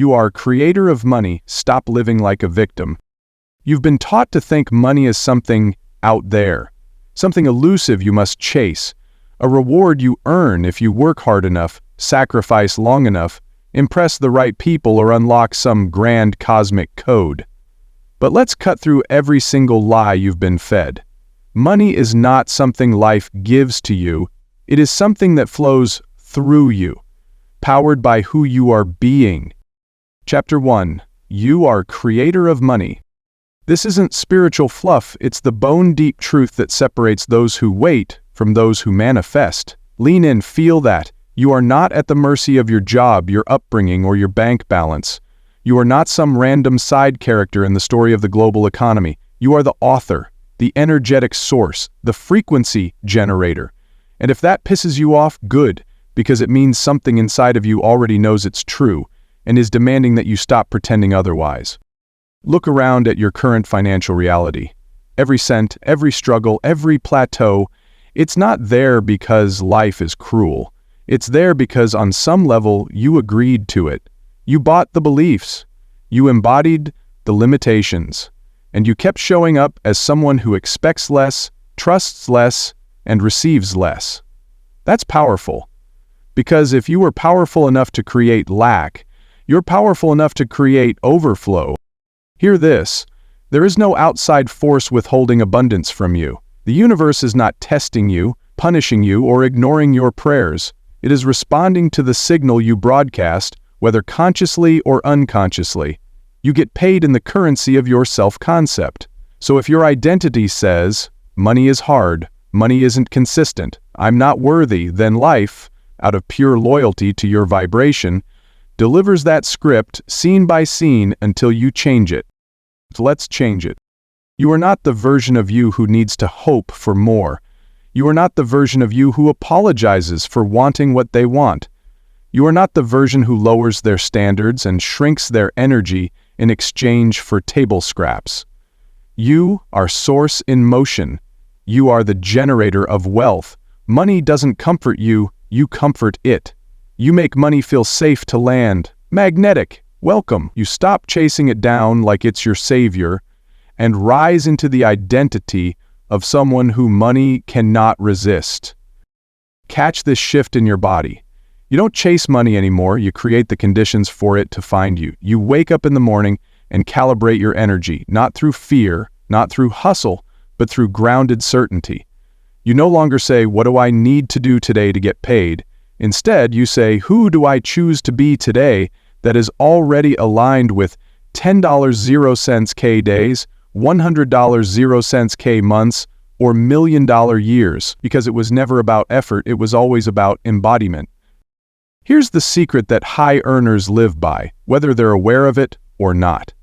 You are creator of money. Stop living like a victim. You've been taught to think money is something out there, something elusive you must chase, a reward you earn if you work hard enough, sacrifice long enough, impress the right people, or unlock some grand cosmic code. But let's cut through every single lie you've been fed. Money is not something life gives to you. It is something that flows through you, powered by who you are being. Chapter 1. You are creator of money. This isn't spiritual fluff, it's the bone-deep truth that separates those who wait from those who manifest. Lean in, feel that. You are not at the mercy of your job, your upbringing, or your bank balance. You are not some random side character in the story of the global economy. You are the author, the energetic source, the frequency generator. And if that pisses you off, good, because it means something inside of you already knows it's true and is demanding that you stop pretending otherwise. Look around at your current financial reality. Every cent, every struggle, every plateau, it's not there because life is cruel. It's there because on some level you agreed to it. You bought the beliefs. You embodied the limitations. And you kept showing up as someone who expects less, trusts less, and receives less. That's powerful. Because if you were powerful enough to create lack, you're powerful enough to create overflow. Hear this. There is no outside force withholding abundance from you. The universe is not testing you, punishing you, or ignoring your prayers. It is responding to the signal you broadcast, whether consciously or unconsciously. You get paid in the currency of your self-concept. So if your identity says, money is hard, money isn't consistent, I'm not worthy, then life, out of pure loyalty to your vibration, delivers that script scene by scene until you change it. So let's change it. You are not the version of you who needs to hope for more. You are not the version of you who apologizes for wanting what they want. You are not the version who lowers their standards and shrinks their energy in exchange for table scraps. You are source in motion. You are the generator of wealth. Money doesn't comfort you, you comfort it. You make money feel safe to land, magnetic, welcome. You stop chasing it down like it's your savior and rise into the identity of someone who money cannot resist. Catch this shift in your body. You don't chase money anymore, you create the conditions for it to find you. You wake up in the morning and calibrate your energy, not through fear, not through hustle, but through grounded certainty. You no longer say, what do I need to do today to get paid? Instead, you say, who do I choose to be today that is already aligned with $10.00 K days, $100.00 K months, or $1 million years? Because it was never about effort, it was always about embodiment. Here's the secret that high earners live by, whether they're aware of it or not.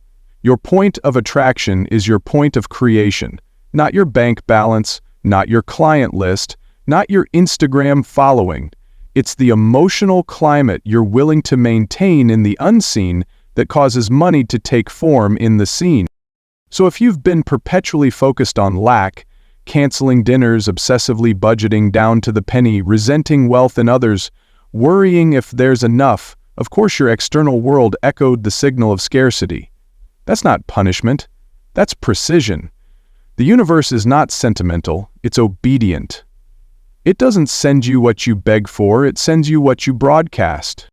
Your point of attraction is your point of creation, not your bank balance, not your client list, not your Instagram following. It's the emotional climate you're willing to maintain in the unseen that causes money to take form in the seen. So if you've been perpetually focused on lack, canceling dinners, obsessively budgeting down to the penny, resenting wealth in others, worrying if there's enough, of course your external world echoed the signal of scarcity. That's not punishment. That's precision. The universe is not sentimental, it's obedient. It doesn't send you what you beg for, it sends you what you broadcast.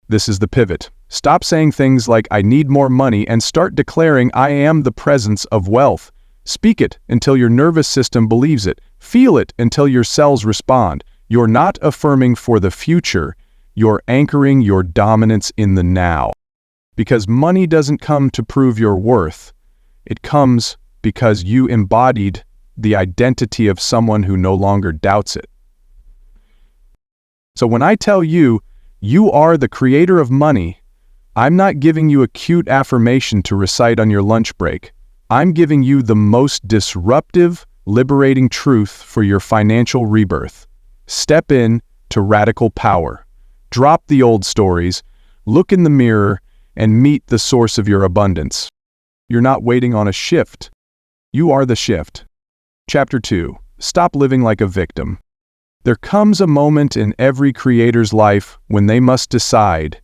This is the pivot. Stop saying things like, I need more money, and start declaring, I am the presence of wealth. Speak it until your nervous system believes it. Feel it until your cells respond. You're not affirming for the future, you're anchoring your dominance in the now. Because money doesn't come to prove your worth. It comes because you embodied the identity of someone who no longer doubts it. So when I tell you, you are the creator of money, I'm not giving you a cute affirmation to recite on your lunch break. I'm giving you the most disruptive, liberating truth for your financial rebirth. Step in to radical power. Drop the old stories, look in the mirror, and meet the source of your abundance. You're not waiting on a shift. You are the shift. Chapter 2. Stop living like a victim. There comes a moment in every creator's life when they must decide,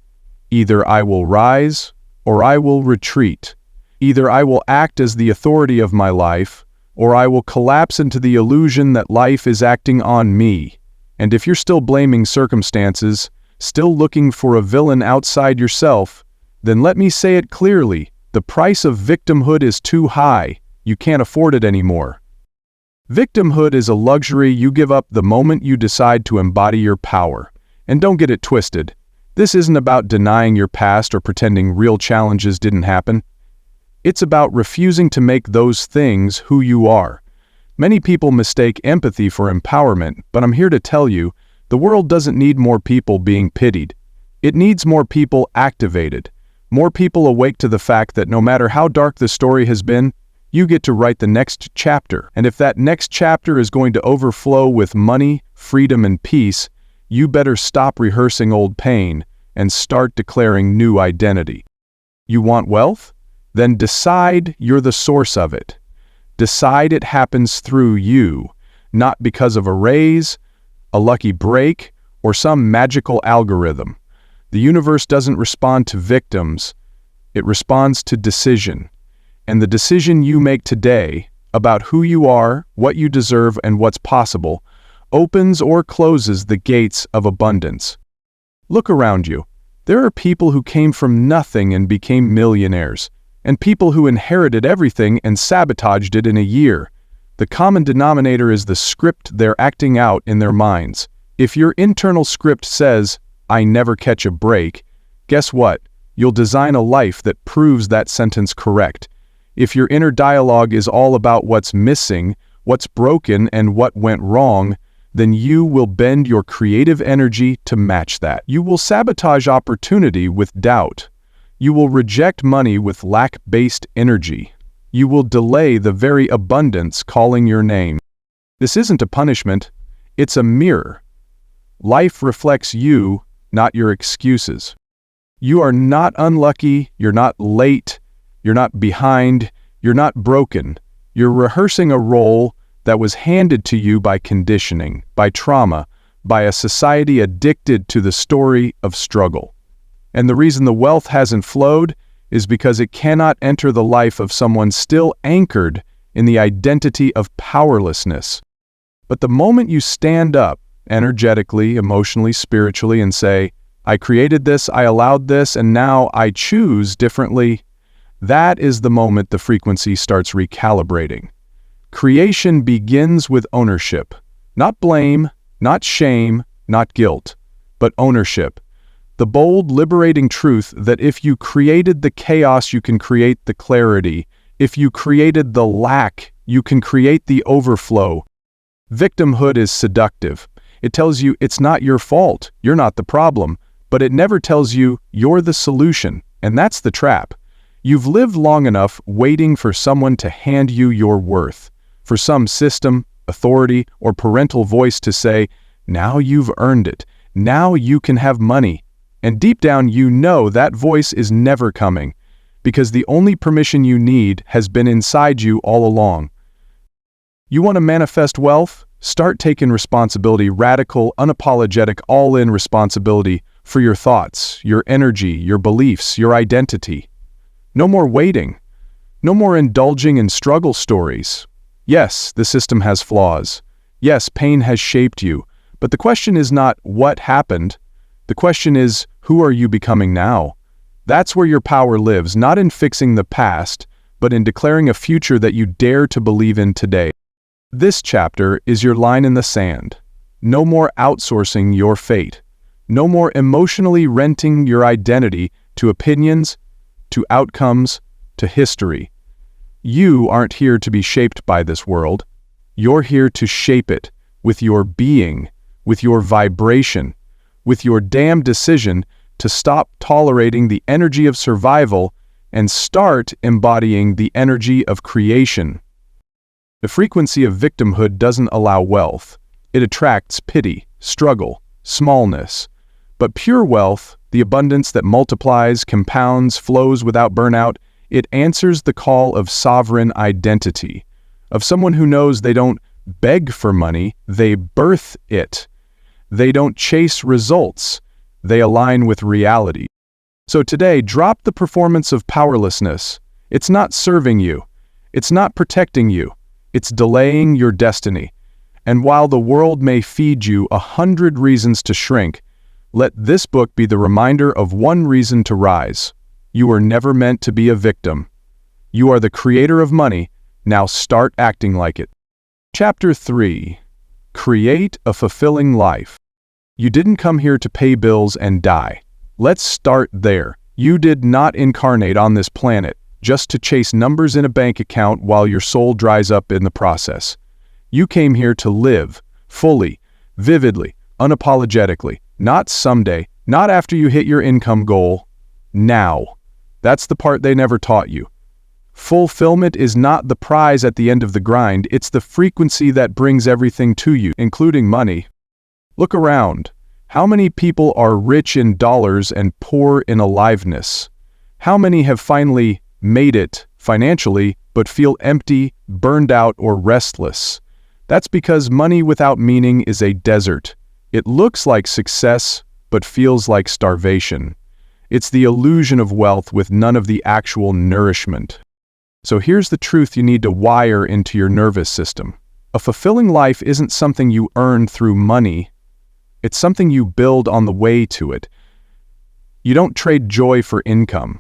Either I will rise, or I will retreat. Either I will act as the authority of my life, or I will collapse into the illusion that life is acting on me. And if you're still blaming circumstances, still looking for a villain outside yourself, then let me say it clearly, the price of victimhood is too high. You can't afford it anymore. Victimhood is a luxury you give up the moment you decide to embody your power. And don't get it twisted. This isn't about denying your past or pretending real challenges didn't happen. It's about refusing to make those things who you are. Many people mistake empathy for empowerment, but I'm here to tell you, the world doesn't need more people being pitied. It needs more people activated. More people awake to the fact that no matter how dark the story has been, you get to write the next chapter. And if that next chapter is going to overflow with money, freedom, and peace, you better stop rehearsing old pain and start declaring new identity. You want wealth? Then decide you're the source of it. Decide it happens through you, not because of a raise, a lucky break, or some magical algorithm. The universe doesn't respond to victims, it responds to decision. And the decision you make today about who you are, what you deserve, and what's possible opens or closes the gates of abundance. Look around you. There are people who came from nothing and became millionaires, and people who inherited everything and sabotaged it in a year. The common denominator is the script they're acting out in their minds. If your internal script says, "I never catch a break," guess what? You'll design a life that proves that sentence correct. If your inner dialogue is all about what's missing, what's broken, and what went wrong, then you will bend your creative energy to match that. You will sabotage opportunity with doubt. You will reject money with lack-based energy. You will delay the very abundance calling your name. This isn't a punishment, it's a mirror. Life reflects you, not your excuses. You are not unlucky, you're not late, you're not behind, you're not broken. You're rehearsing a role that was handed to you by conditioning, by trauma, by a society addicted to the story of struggle. And the reason the wealth hasn't flowed is because it cannot enter the life of someone still anchored in the identity of powerlessness. But the moment you stand up, energetically, emotionally, spiritually, and say, "I created this, I allowed this, and now I choose differently," that is the moment the frequency starts recalibrating. Creation begins with ownership. Not blame, not shame, not guilt, but ownership. The bold, liberating truth that if you created the chaos, you can create the clarity. If you created the lack, you can create the overflow. Victimhood is seductive. It tells you it's not your fault, you're not the problem, but it never tells you you're the solution, and that's the trap. You've lived long enough waiting for someone to hand you your worth, for some system, authority, or parental voice to say, "Now you've earned it, now you can have money." And deep down you know that voice is never coming, because the only permission you need has been inside you all along. You want to manifest wealth? Start taking responsibility, radical, unapologetic, all-in responsibility for your thoughts, your energy, your beliefs, your identity. No more waiting. No more indulging in struggle stories. Yes, the system has flaws. Yes, pain has shaped you. But the question is not what happened. The question is, who are you becoming now? That's where your power lives, not in fixing the past, but in declaring a future that you dare to believe in today. This chapter is your line in the sand. No more outsourcing your fate. No more emotionally renting your identity to opinions, to outcomes, to history. You aren't here to be shaped by this world. You're here to shape it with your being, with your vibration, with your damn decision to stop tolerating the energy of survival and start embodying the energy of creation. The frequency of victimhood doesn't allow wealth. It attracts pity, struggle, smallness. But pure wealth, the abundance that multiplies, compounds, flows without burnout, it answers the call of sovereign identity, of someone who knows they don't beg for money, they birth it. They don't chase results, they align with reality. So today, drop the performance of powerlessness. It's not serving you. It's not protecting you. It's delaying your destiny. And while the world may feed you 100 reasons to shrink, let this book be the reminder of one reason to rise. You were never meant to be a victim. You are the creator of money. Now start acting like it. Chapter 3. Create a fulfilling life. You didn't come here to pay bills and die. Let's start there. You did not incarnate on this planet just to chase numbers in a bank account while your soul dries up in the process. You came here to live, fully, vividly, unapologetically, not someday, not after you hit your income goal. Now. That's the part they never taught you. Fulfillment is not the prize at the end of the grind, it's the frequency that brings everything to you, including money. Look around. How many people are rich in dollars and poor in aliveness? How many have finally made it financially, but feel empty, burned out, or restless? That's because money without meaning is a desert. It looks like success, but feels like starvation. It's the illusion of wealth with none of the actual nourishment. So here's the truth you need to wire into your nervous system. A fulfilling life isn't something you earn through money. It's something you build on the way to it. You don't trade joy for income.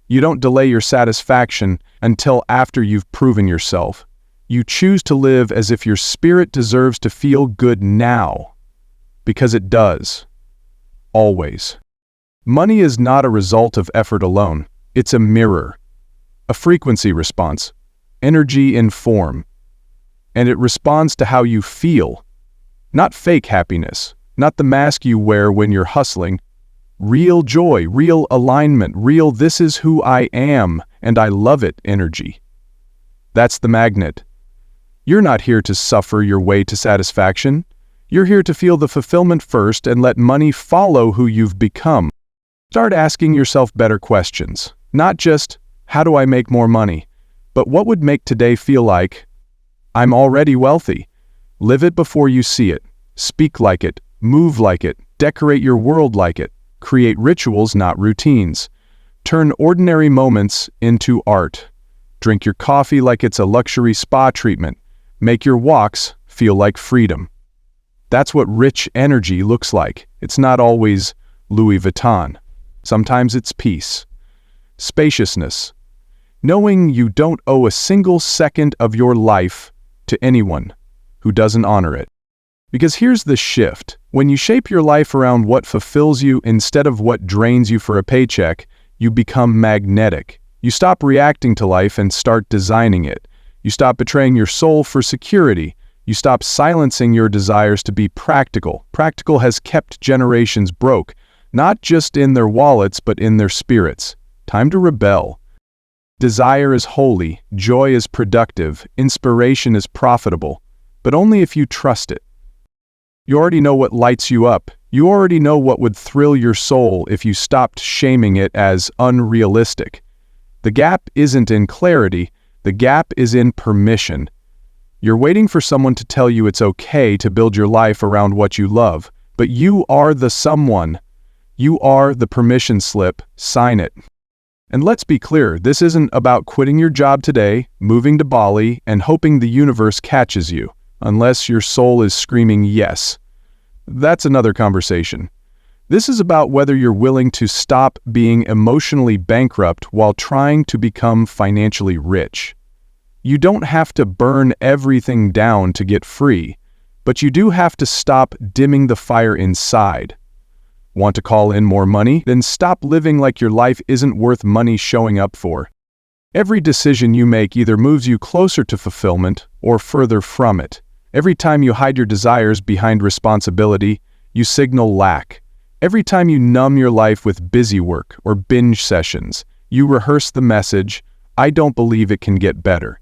You don't delay your satisfaction until after you've proven yourself. You choose to live as if your spirit deserves to feel good now. Because it does. Always. Money is not a result of effort alone. It's a mirror. A frequency response. Energy in form. And it responds to how you feel. Not fake happiness. Not the mask you wear when you're hustling. Real joy, real alignment, real "this is who I am and I love it" energy. That's the magnet. You're not here to suffer your way to satisfaction. You're here to feel the fulfillment first and let money follow who you've become. Start asking yourself better questions. Not just, how do I make more money? But what would make today feel like, I'm already wealthy? Live it before you see it. Speak like it. Move like it. Decorate your world like it. Create rituals, not routines. Turn ordinary moments into art. Drink your coffee like it's a luxury spa treatment. Make your walks feel like freedom. That's what rich energy looks like. It's not always Louis Vuitton. Sometimes it's peace. Spaciousness. Knowing you don't owe a single second of your life to anyone who doesn't honor it. Because here's the shift. When you shape your life around what fulfills you instead of what drains you for a paycheck, you become magnetic. You stop reacting to life and start designing it. You stop betraying your soul for security. You stop silencing your desires to be practical. Practical has kept generations broke, not just in their wallets, but in their spirits. Time to rebel. Desire is holy, joy is productive, inspiration is profitable, but only if you trust it. You already know what lights you up. You already know what would thrill your soul if you stopped shaming it as unrealistic. The gap isn't in clarity, the gap is in permission. You're waiting for someone to tell you it's okay to build your life around what you love, but you are the someone. You are the permission slip. Sign it. And let's be clear, this isn't about quitting your job today, moving to Bali, and hoping the universe catches you, unless your soul is screaming yes. That's another conversation. This is about whether you're willing to stop being emotionally bankrupt while trying to become financially rich. You don't have to burn everything down to get free, but you do have to stop dimming the fire inside. Want to call in more money? Then stop living like your life isn't worth money showing up for. Every decision you make either moves you closer to fulfillment or further from it. Every time you hide your desires behind responsibility, you signal lack. Every time you numb your life with busy work or binge sessions, you rehearse the message, I don't believe it can get better.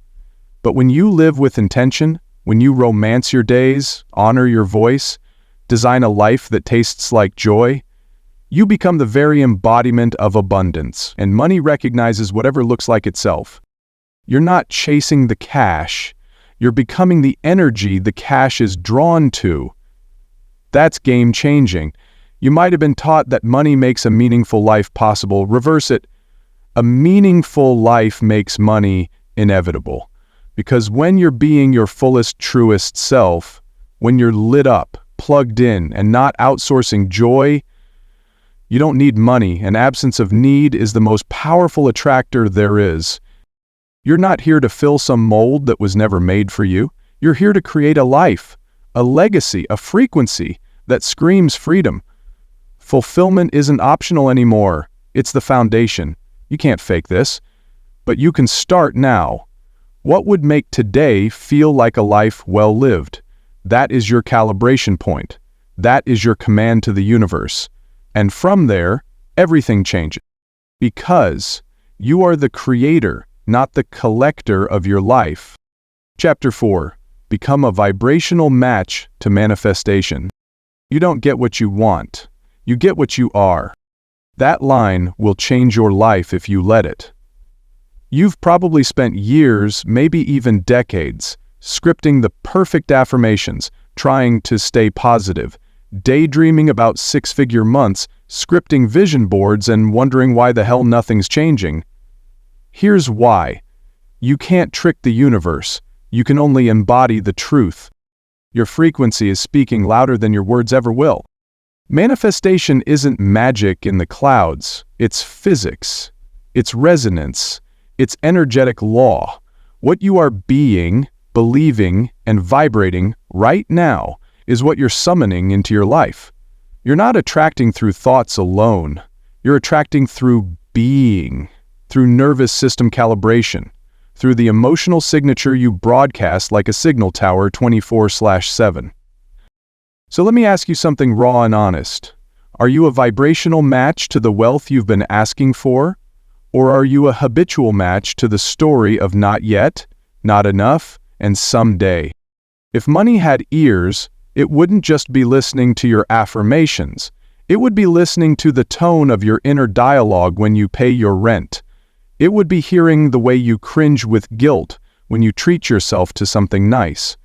But when you live with intention, when you romance your days, honor your voice, design a life that tastes like joy, you become the very embodiment of abundance, and money recognizes whatever looks like itself. You're not chasing the cash, you're becoming the energy the cash is drawn to. That's game-changing. You might have been taught that money makes a meaningful life possible. Reverse it. A meaningful life makes money inevitable. Because when you're being your fullest, truest self, when you're lit up, plugged in, and not outsourcing joy, you don't need money, and absence of need is the most powerful attractor there is. You're not here to fill some mold that was never made for you. You're here to create a life, a legacy, a frequency that screams freedom. Fulfillment isn't optional anymore. It's the foundation. You can't fake this, but you can start now. What would make today feel like a life well lived? That is your calibration point. That is your command to the universe. And from there, everything changes. Because you are the creator, not the collector of your life. Chapter 4. Become a vibrational match to manifestation. You don't get what you want. You get what you are. That line will change your life if you let it. You've probably spent years, maybe even decades, scripting the perfect affirmations, trying to stay positive, daydreaming about six-figure months, scripting vision boards, and wondering why the hell nothing's changing. Here's why. You can't trick the universe. You can only embody the truth. Your frequency is speaking louder than your words ever will. Manifestation isn't magic in the clouds. It's physics. It's resonance. It's energetic law. What you are being, believing, and vibrating right now is what you're summoning into your life. You're not attracting through thoughts alone. You're attracting through being, through nervous system calibration, through the emotional signature you broadcast like a signal tower 24/7. So let me ask you something raw and honest. Are you a vibrational match to the wealth you've been asking for? Or are you a habitual match to the story of not yet, not enough, and someday? If money had ears, it wouldn't just be listening to your affirmations. It would be listening to the tone of your inner dialogue when you pay your rent. It would be hearing the way you cringe with guilt when you treat yourself to something nice.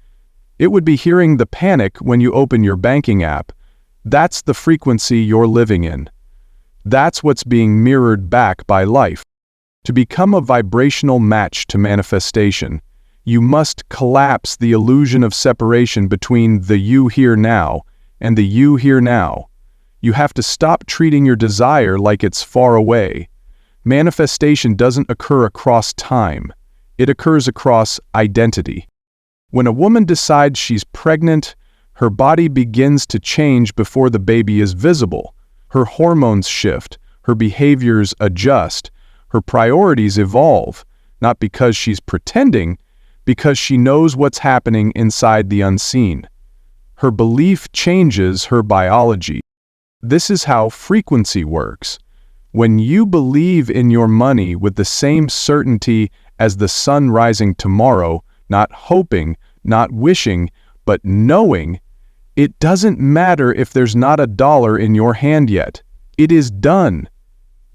It would be hearing the panic when you open your banking app. That's the frequency you're living in. That's what's being mirrored back by life. To become a vibrational match to manifestation, you must collapse the illusion of separation between the you here now and the you here now. You have to stop treating your desire like it's far away. Manifestation doesn't occur across time. It occurs across identity. When a woman decides she's pregnant, her body begins to change before the baby is visible. Her hormones shift, her behaviors adjust, her priorities evolve, not because she's pretending, because she knows what's happening inside the unseen. Her belief changes her biology. This is how frequency works. When you believe in your money with the same certainty as the sun rising tomorrow, not hoping, not wishing, but knowing, it doesn't matter if there's not a dollar in your hand yet. It is done.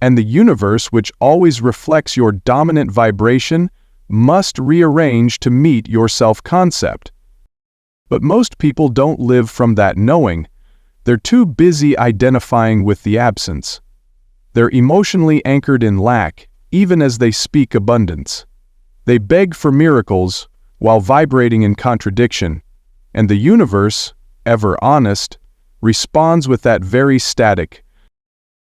And the universe, which always reflects your dominant vibration, must rearrange to meet your self-concept. But most people don't live from that knowing. They're too busy identifying with the absence. They're emotionally anchored in lack, even as they speak abundance. They beg for miracles while vibrating in contradiction, and the universe, ever honest, responds with that very static.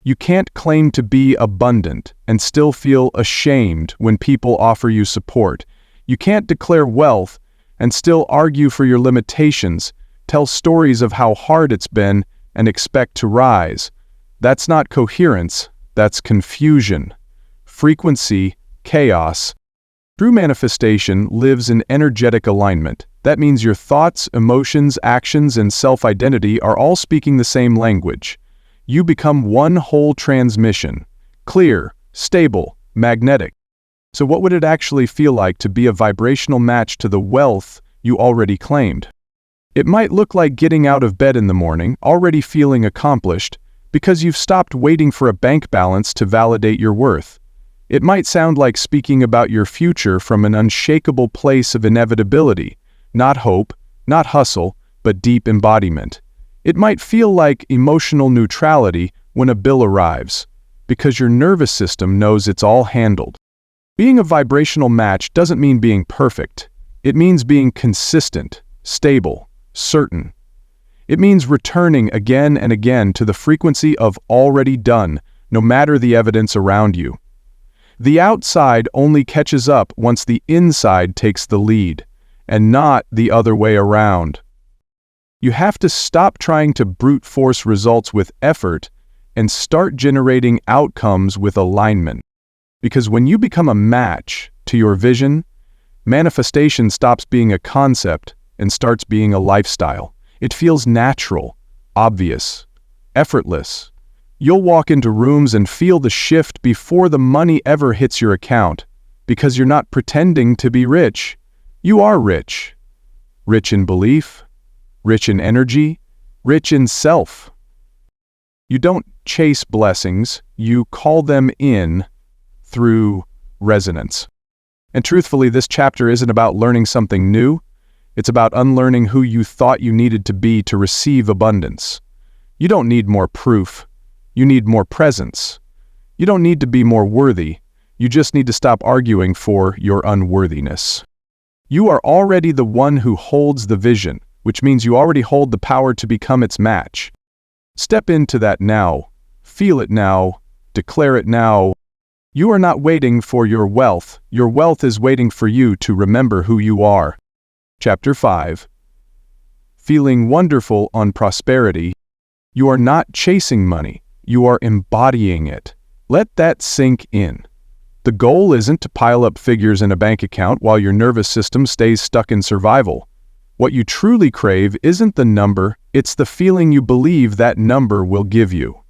You can't claim to be abundant and still feel ashamed when people offer you support. You can't declare wealth and still argue for your limitations, tell stories of how hard it's been, and expect to rise. That's not coherence, that's confusion. Frequency, chaos. True manifestation lives in energetic alignment. That means your thoughts, emotions, actions, and self-identity are all speaking the same language. You become one whole transmission, clear, stable, magnetic. So what would it actually feel like to be a vibrational match to the wealth you already claimed? It might look like getting out of bed in the morning, already feeling accomplished, because you've stopped waiting for a bank balance to validate your worth. It might sound like speaking about your future from an unshakable place of inevitability, not hope, not hustle, but deep embodiment. It might feel like emotional neutrality when a bill arrives, because your nervous system knows it's all handled. Being a vibrational match doesn't mean being perfect. It means being consistent, stable, certain. It means returning again and again to the frequency of already done, no matter the evidence around you. The outside only catches up once the inside takes the lead, and not the other way around. You have to stop trying to brute force results with effort and start generating outcomes with alignment. Because when you become a match to your vision, manifestation stops being a concept and starts being a lifestyle. It feels natural, obvious, effortless. You'll walk into rooms and feel the shift before the money ever hits your account, because you're not pretending to be rich. You are rich. Rich in belief, rich in energy, rich in self. You don't chase blessings, you call them in through resonance. And truthfully, this chapter isn't about learning something new. It's about unlearning who you thought you needed to be to receive abundance. You don't need more proof. You need more presence. You don't need to be more worthy. You just need to stop arguing for your unworthiness. You are already the one who holds the vision, which means you already hold the power to become its match. Step into that now. Feel it now. Declare it now. You are not waiting for your wealth. Your wealth is waiting for you to remember who you are. Chapter 5. Feeling wonderful on prosperity. You are not chasing money. You are embodying it. Let that sink in. The goal isn't to pile up figures in a bank account while your nervous system stays stuck in survival. What you truly crave isn't the number, it's the feeling you believe that number will give you.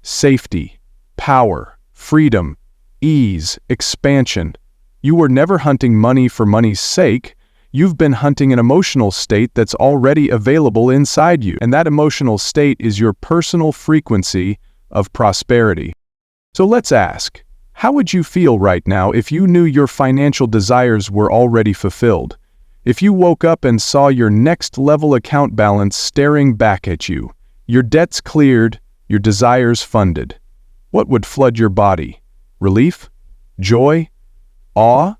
Safety, power, freedom, ease, expansion. You were never hunting money for money's sake. You've been hunting an emotional state that's already available inside you. And that emotional state is your personal frequency of prosperity. So let's ask, how would you feel right now if you knew your financial desires were already fulfilled? If you woke up and saw your next level account balance staring back at you, your debts cleared, your desires funded, what would flood your body? Relief? Joy? Awe?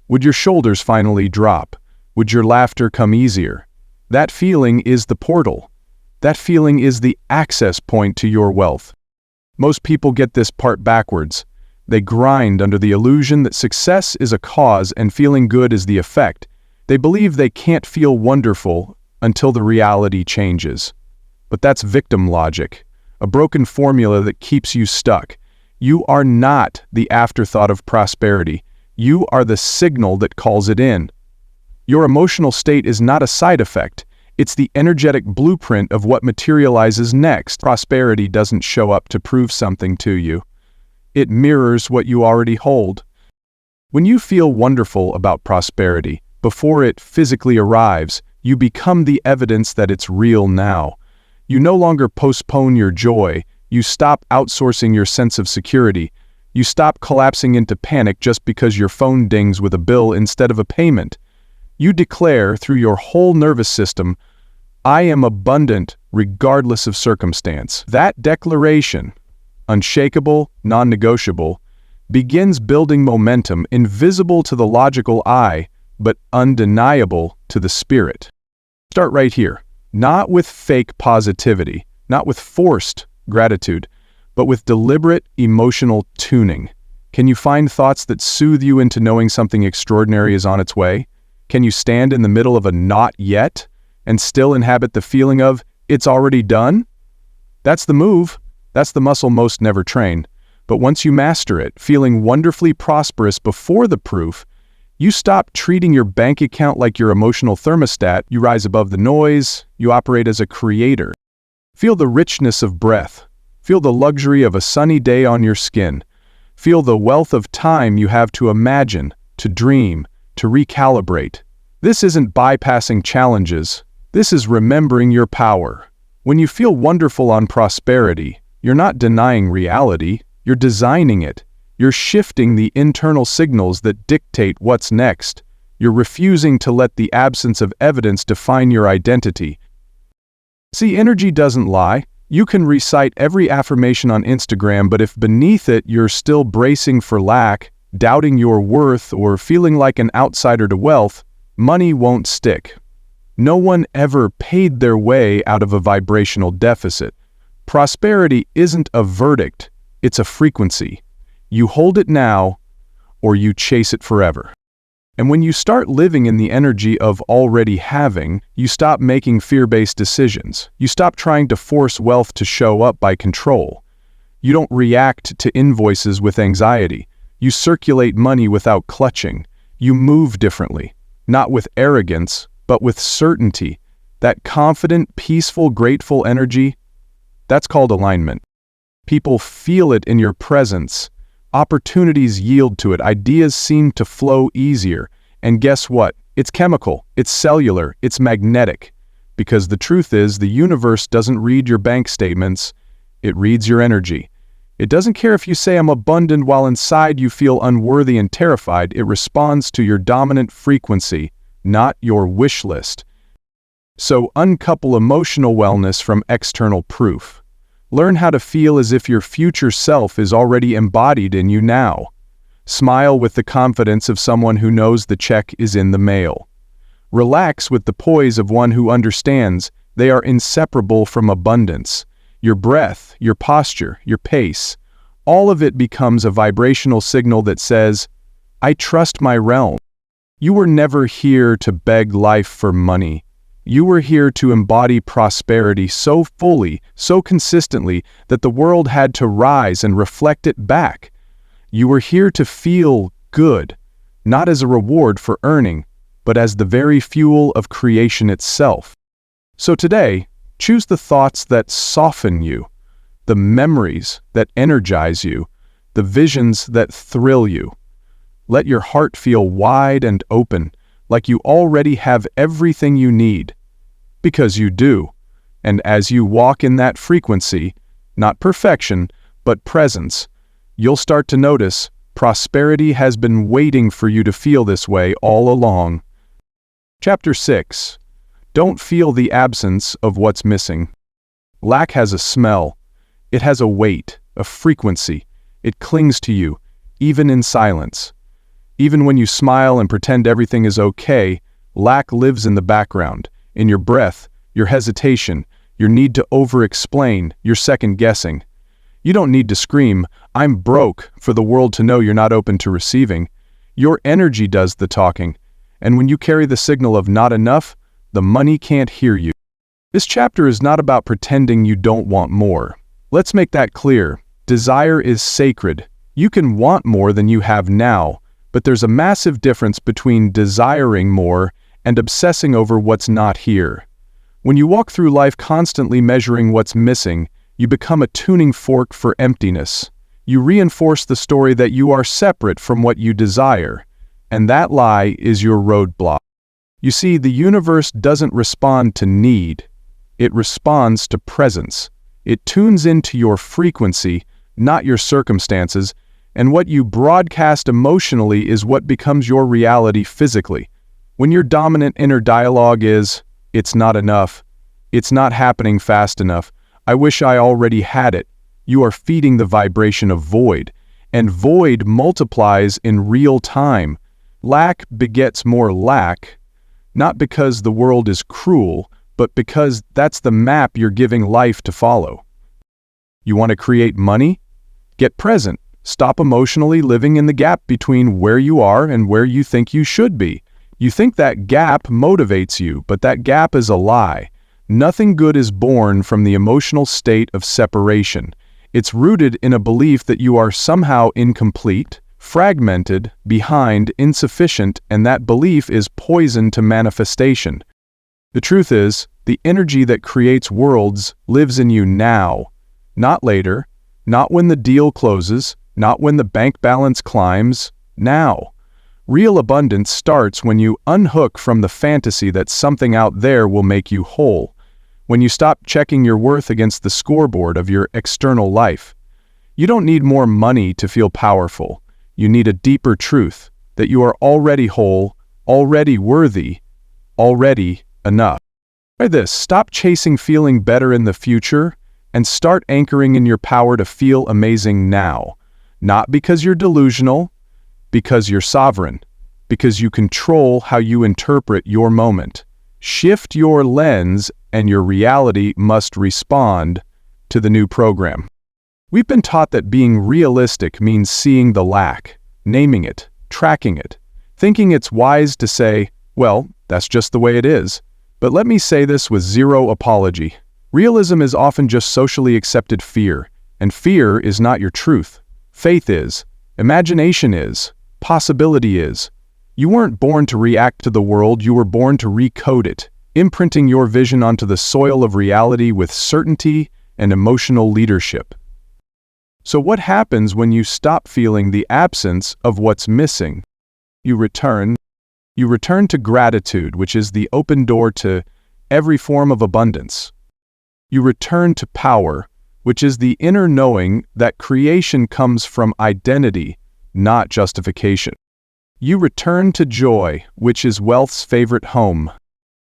Would your shoulders finally drop? Would your laughter come easier? That feeling is the portal. That feeling is the access point to your wealth. Most people get this part backwards. They grind under the illusion that success is a cause and feeling good is the effect. They believe they can't feel wonderful until the reality changes. But that's victim logic, a broken formula that keeps you stuck. You are not the afterthought of prosperity. You are the signal that calls it in. Your emotional state is not a side effect. It's the energetic blueprint of what materializes next. Prosperity doesn't show up to prove something to you. It mirrors what you already hold. When you feel wonderful about prosperity, before it physically arrives, you become the evidence that it's real now. You no longer postpone your joy. You stop outsourcing your sense of security. You stop collapsing into panic just because your phone dings with a bill instead of a payment. You declare through your whole nervous system, I am abundant regardless of circumstance. That declaration, unshakable, non-negotiable, begins building momentum invisible to the logical eye, but undeniable to the spirit. Start right here, not with fake positivity, not with forced gratitude, but with deliberate emotional tuning. Can you find thoughts that soothe you into knowing something extraordinary is on its way? Can you stand in the middle of a not yet and still inhabit the feeling of it's already done? That's the move. That's the muscle most never train. But once you master it, feeling wonderfully prosperous before the proof, you stop treating your bank account like your emotional thermostat. You rise above the noise. You operate as a creator. Feel the richness of breath. Feel the luxury of a sunny day on your skin. Feel the wealth of time you have to imagine, to dream, to recalibrate. This isn't bypassing challenges. This is remembering your power. When you feel wonderful on prosperity, you're not denying reality. You're designing it. You're shifting the internal signals that dictate what's next. You're refusing to let the absence of evidence define your identity. See, energy doesn't lie. You can recite every affirmation on Instagram, but if beneath it you're still bracing for lack, doubting your worth, or feeling like an outsider to wealth, money won't stick. No one ever paid their way out of a vibrational deficit. Prosperity isn't a verdict, it's a frequency. You hold it now, or you chase it forever. And when you start living in the energy of already having, you stop making fear-based decisions. You stop trying to force wealth to show up by control. You don't react to invoices with anxiety. You circulate money without clutching. You move differently, not with arrogance, but with certainty. That confident, peaceful, grateful energy, that's called alignment. People feel it in your presence. Opportunities yield to it. Ideas seem to flow easier. And guess what? It's chemical, it's cellular, it's magnetic. Because the truth is, the universe doesn't read your bank statements, it reads your energy. It doesn't care if you say I'm abundant while inside you feel unworthy and terrified. It responds to your dominant frequency, not your wish list. So uncouple emotional wellness from external proof. Learn how to feel as if your future self is already embodied in you now. Smile with the confidence of someone who knows the check is in the mail. Relax with the poise of one who understands they are inseparable from abundance. Your breath, your posture, your pace, all of it becomes a vibrational signal that says, I trust my realm. You were never here to beg life for money. You were here to embody prosperity so fully, so consistently, that the world had to rise and reflect it back. You were here to feel good, not as a reward for earning, but as the very fuel of creation itself. So today, choose the thoughts that soften you, the memories that energize you, the visions that thrill you. Let your heart feel wide and open, like you already have everything you need. Because you do. And as you walk in that frequency, not perfection, but presence, you'll start to notice prosperity has been waiting for you to feel this way all along. Chapter 6. Don't feel the absence of what's missing. Lack has a smell. It has a weight, a frequency. It clings to you, even in silence. Even when you smile and pretend everything is okay, lack lives in the background, in your breath, your hesitation, your need to over-explain, your second-guessing. You don't need to scream, I'm broke, for the world to know you're not open to receiving. Your energy does the talking, and when you carry the signal of not enough, the money can't hear you. This chapter is not about pretending you don't want more. Let's make that clear. Desire is sacred. You can want more than you have now, but there's a massive difference between desiring more and obsessing over what's not here. When you walk through life constantly measuring what's missing, you become a tuning fork for emptiness. You reinforce the story that you are separate from what you desire, and that lie is your roadblock. You see, the universe doesn't respond to need. It responds to presence. It tunes into your frequency, not your circumstances, and what you broadcast emotionally is what becomes your reality physically. When your dominant inner dialogue is, it's not enough, it's not happening fast enough, I wish I already had it, you are feeding the vibration of void, and void multiplies in real time. Lack begets more lack, not because the world is cruel, but because that's the map you're giving life to follow. You want to create money? Get present. Stop emotionally living in the gap between where you are and where you think you should be. You think that gap motivates you, but that gap is a lie. Nothing good is born from the emotional state of separation. It's rooted in a belief that you are somehow incomplete, fragmented, behind, insufficient, and that belief is poison to manifestation. The truth is, the energy that creates worlds lives in you now, not later, not when the deal closes, not when the bank balance climbs, now. Real abundance starts when you unhook from the fantasy that something out there will make you whole, when you stop checking your worth against the scoreboard of your external life. You don't need more money to feel powerful. You need a deeper truth, that you are already whole, already worthy, already enough. Try this. Stop chasing feeling better in the future and start anchoring in your power to feel amazing now. Not because you're delusional, because you're sovereign, because you control how you interpret your moment. Shift your lens and your reality must respond to the new program. We've been taught that being realistic means seeing the lack, naming it, tracking it, thinking it's wise to say, well, that's just the way it is. But let me say this with zero apology. Realism is often just socially accepted fear, and fear is not your truth. Faith is, imagination is, possibility is. You weren't born to react to the world, you were born to recode it, imprinting your vision onto the soil of reality with certainty and emotional leadership. So what happens when you stop feeling the absence of what's missing? You return to gratitude, which is the open door to every form of abundance. You return to power, which is the inner knowing that creation comes from identity, not justification. You return to joy, which is wealth's favorite home.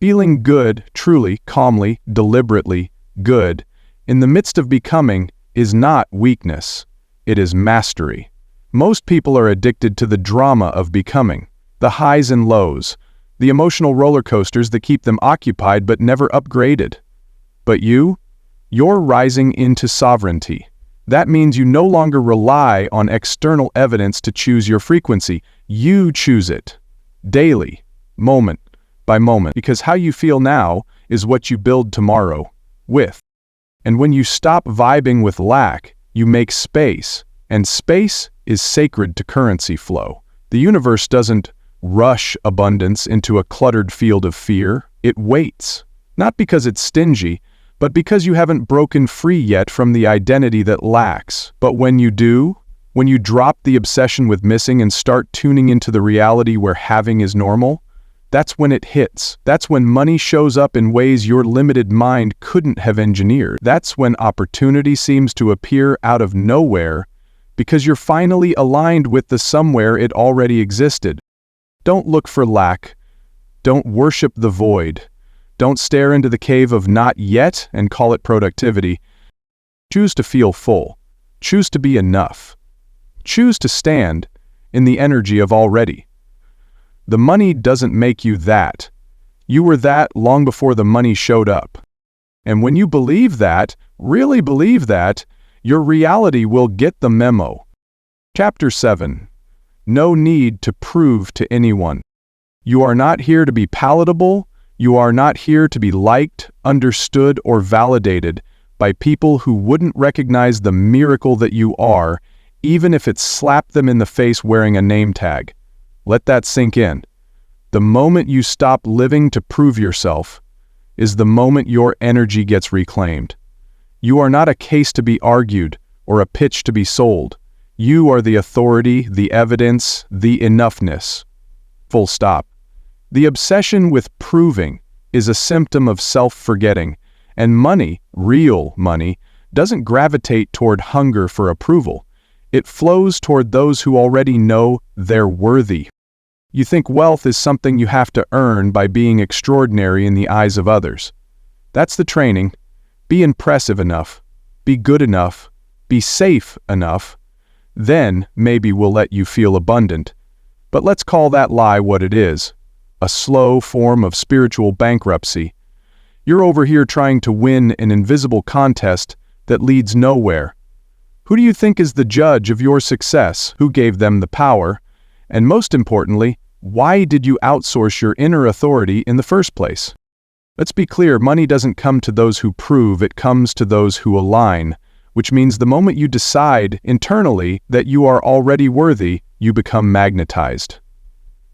Feeling good, truly, calmly, deliberately, good, in the midst of becoming, is not weakness. It is mastery. Most people are addicted to the drama of becoming, the highs and lows, the emotional roller coasters that keep them occupied but never upgraded. But you're rising into sovereignty. That means you no longer rely on external evidence to choose your frequency. You choose it, daily, moment by moment, because how you feel now is what you build tomorrow with. And when you stop vibing with lack, you make space, and space is sacred to currency flow. The universe doesn't rush abundance into a cluttered field of fear. It waits, not because it's stingy, but because you haven't broken free yet from the identity that lacks. But when you do, when you drop the obsession with missing and start tuning into the reality where having is normal, that's when it hits. That's when money shows up in ways your limited mind couldn't have engineered. That's when opportunity seems to appear out of nowhere because you're finally aligned with the somewhere it already existed. Don't look for lack. Don't worship the void. Don't stare into the cave of not yet and call it productivity. Choose to feel full. Choose to be enough. Choose to stand in the energy of already. The money doesn't make you that. You were that long before the money showed up. And when you believe that, really believe that, your reality will get the memo. Chapter 7. No need to prove to anyone. You are not here to be palatable. You are not here to be liked, understood, or validated by people who wouldn't recognize the miracle that you are, even if it slapped them in the face wearing a name tag. Let that sink in. The moment you stop living to prove yourself is the moment your energy gets reclaimed. You are not a case to be argued or a pitch to be sold. You are the authority, the evidence, the enoughness. Full stop. The obsession with proving is a symptom of self-forgetting, and money, real money, doesn't gravitate toward hunger for approval. It flows toward those who already know they're worthy. You think wealth is something you have to earn by being extraordinary in the eyes of others. That's the training. Be impressive enough. Be good enough. Be safe enough. Then maybe we'll let you feel abundant. But let's call that lie what it is. A slow form of spiritual bankruptcy. You're over here trying to win an invisible contest that leads nowhere. Who do you think is the judge of your success? Who gave them the power? And most importantly, why did you outsource your inner authority in the first place? Let's be clear, money doesn't come to those who prove, it comes to those who align, which means the moment you decide internally that you are already worthy, you become magnetized.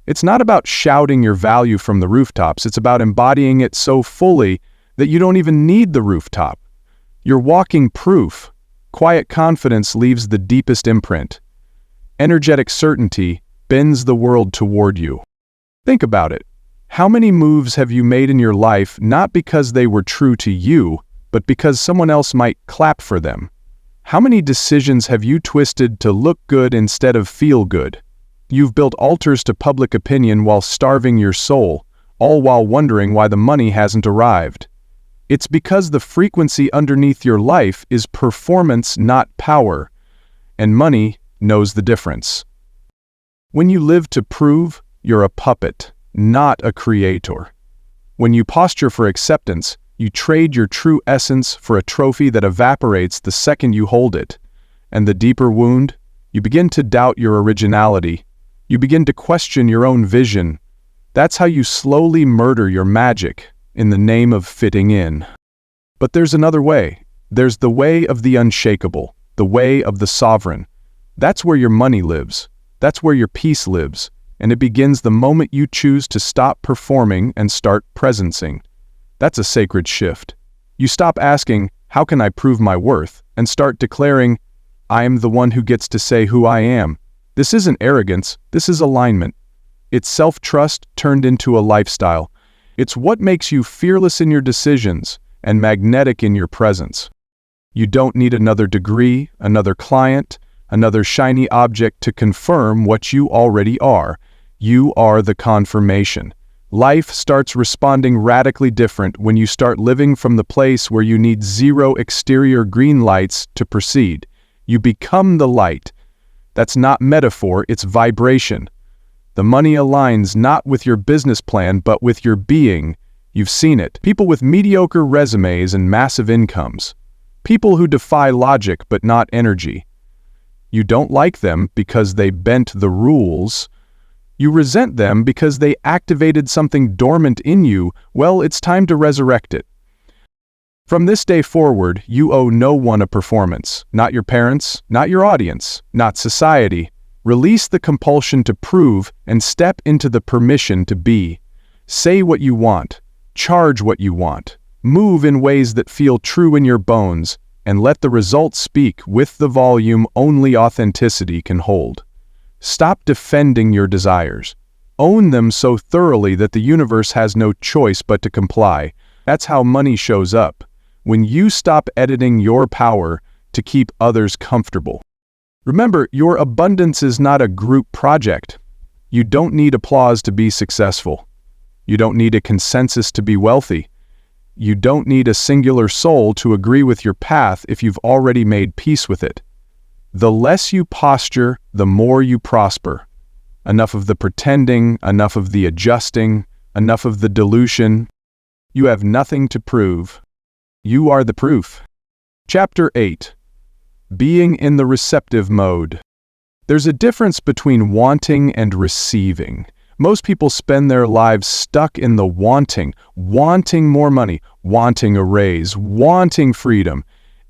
It's not about shouting your value from the rooftops, it's about embodying it so fully that you don't even need the rooftop. You're walking proof. Quiet confidence leaves the deepest imprint. Energetic certainty bends the world toward you. Think about it. How many moves have you made in your life not because they were true to you, but because someone else might clap for them? How many decisions have you twisted to look good instead of feel good? You've built altars to public opinion while starving your soul, all while wondering why the money hasn't arrived. It's because the frequency underneath your life is performance, not power, and money knows the difference. When you live to prove, you're a puppet, not a creator. When you posture for acceptance, you trade your true essence for a trophy that evaporates the second you hold it. And the deeper wound, you begin to doubt your originality. You begin to question your own vision. That's how you slowly murder your magic in the name of fitting in. But there's another way. There's the way of the unshakable, the way of the sovereign. That's where your money lives. That's where your peace lives. And it begins the moment you choose to stop performing and start presencing. That's a sacred shift. You stop asking, how can I prove my worth? And start declaring, I am the one who gets to say who I am. This isn't arrogance, this is alignment. It's self-trust turned into a lifestyle. It's what makes you fearless in your decisions and magnetic in your presence. You don't need another degree, another client, another shiny object to confirm what you already are. You are the confirmation. Life starts responding radically different when you start living from the place where you need zero exterior green lights to proceed. You become the light. That's not metaphor, it's vibration. The money aligns not with your business plan, but with your being. You've seen it. People with mediocre resumes and massive incomes. People who defy logic but not energy. You don't like them because they bent the rules. You resent them because they activated something dormant in you. Well, it's time to resurrect it. From this day forward, you owe no one a performance. Not your parents, not your audience, not society. Release the compulsion to prove and step into the permission to be. Say what you want. Charge what you want. Move in ways that feel true in your bones, and let the results speak with the volume only authenticity can hold. Stop defending your desires. Own them so thoroughly that the universe has no choice but to comply. That's how money shows up. When you stop editing your power to keep others comfortable. Remember, your abundance is not a group project. You don't need applause to be successful. You don't need a consensus to be wealthy. You don't need a singular soul to agree with your path if you've already made peace with it. The less you posture, the more you prosper. Enough of the pretending, enough of the adjusting, enough of the dilution. You have nothing to prove. You are the proof. Chapter 8. Being in the receptive mode. There's a difference between wanting and receiving. Most people spend their lives stuck in the wanting more money, wanting a raise, wanting freedom.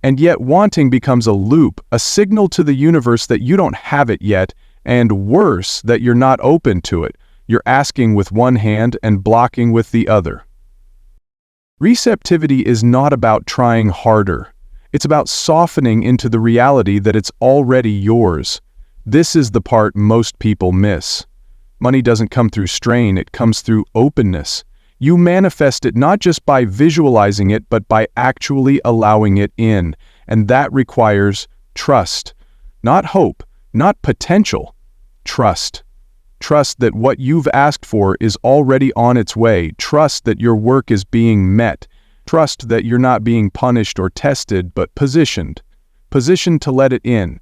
And yet wanting becomes a loop, a signal to the universe that you don't have it yet, and worse, that you're not open to it. You're asking with one hand and blocking with the other. Receptivity is not about trying harder. It's about softening into the reality that it's already yours. This is the part most people miss. Money doesn't come through strain, it comes through openness. You manifest it not just by visualizing it, but by actually allowing it in. And that requires trust. Not hope, not potential. Trust. Trust that what you've asked for is already on its way. Trust that your work is being met. Trust that you're not being punished or tested, but positioned. Positioned to let it in.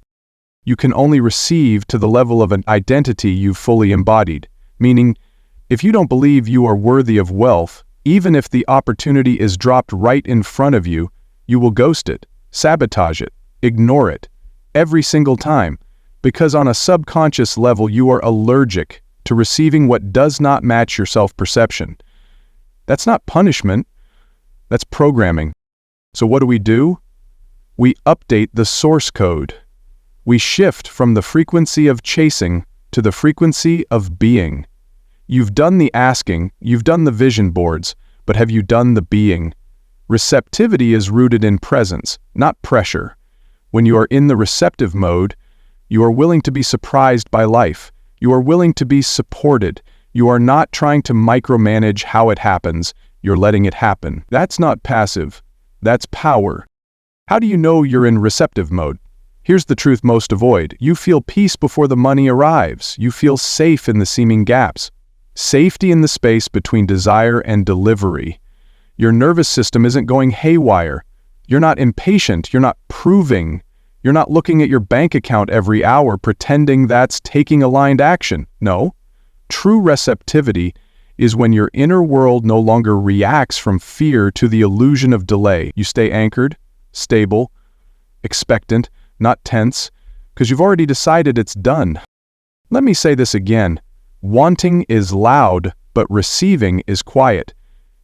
You can only receive to the level of an identity you've fully embodied. Meaning, if you don't believe you are worthy of wealth, even if the opportunity is dropped right in front of you, you will ghost it, sabotage it, ignore it, every single time. Because on a subconscious level you are allergic to receiving what does not match your self-perception. That's not punishment, that's programming. So what do? We update the source code. We shift from the frequency of chasing to the frequency of being. You've done the asking, you've done the vision boards, but have you done the being? Receptivity is rooted in presence, not pressure. When you are in the receptive mode, you are willing to be surprised by life. You are willing to be supported. You are not trying to micromanage how it happens. You're letting it happen. That's not passive. That's power. How do you know you're in receptive mode? Here's the truth most avoid. You feel peace before the money arrives. You feel safe in the seeming gaps. Safety in the space between desire and delivery. Your nervous system isn't going haywire. You're not impatient. You're not proving. You're not looking at your bank account every hour pretending that's taking aligned action. No. True receptivity is when your inner world no longer reacts from fear to the illusion of delay. You stay anchored, stable, expectant, not tense, because you've already decided it's done. Let me say this again. Wanting is loud, but receiving is quiet.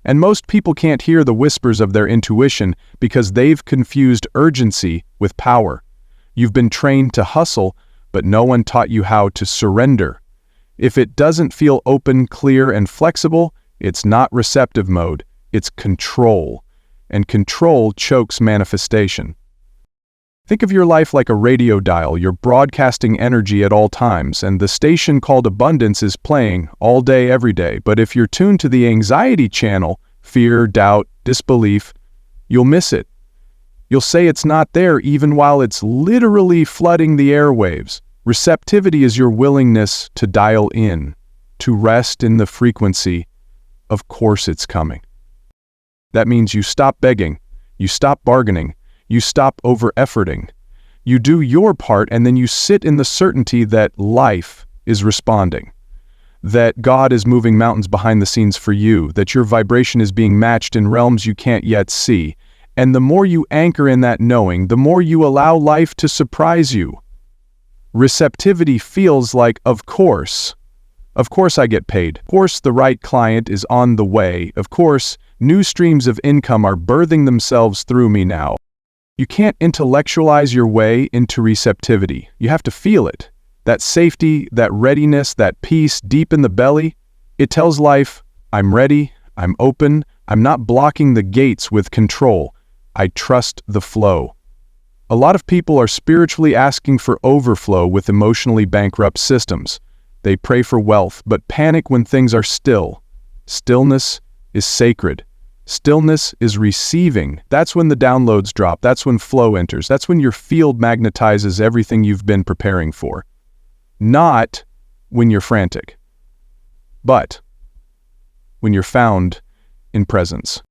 And most people can't hear the whispers of their intuition because they've confused urgency with power. You've been trained to hustle, but no one taught you how to surrender. If it doesn't feel open, clear, and flexible, it's not receptive mode, it's control. And control chokes manifestation. Think of your life like a radio dial. You're broadcasting energy at all times, and the station called abundance is playing all day, every day. But if you're tuned to the anxiety channel, fear, doubt, disbelief, you'll miss it. You'll say it's not there even while it's literally flooding the airwaves. Receptivity is your willingness to dial in, to rest in the frequency. Of course it's coming. That means you stop begging, you stop bargaining, you stop over-efforting. You do your part, and then you sit in the certainty that life is responding, that God is moving mountains behind the scenes for you, that your vibration is being matched in realms you can't yet see. And the more you anchor in that knowing, the more you allow life to surprise you. Receptivity feels like, of course I get paid. Of course the right client is on the way. Of course, new streams of income are birthing themselves through me now. You can't intellectualize your way into receptivity. You have to feel it. That safety, that readiness, that peace deep in the belly, it tells life, I'm ready, I'm open, I'm not blocking the gates with control. I trust the flow. A lot of people are spiritually asking for overflow with emotionally bankrupt systems. They pray for wealth, but panic when things are still. Stillness is sacred. Stillness is receiving. That's when the downloads drop. That's when flow enters. That's when your field magnetizes everything you've been preparing for. Not when you're frantic, but when you're found in presence.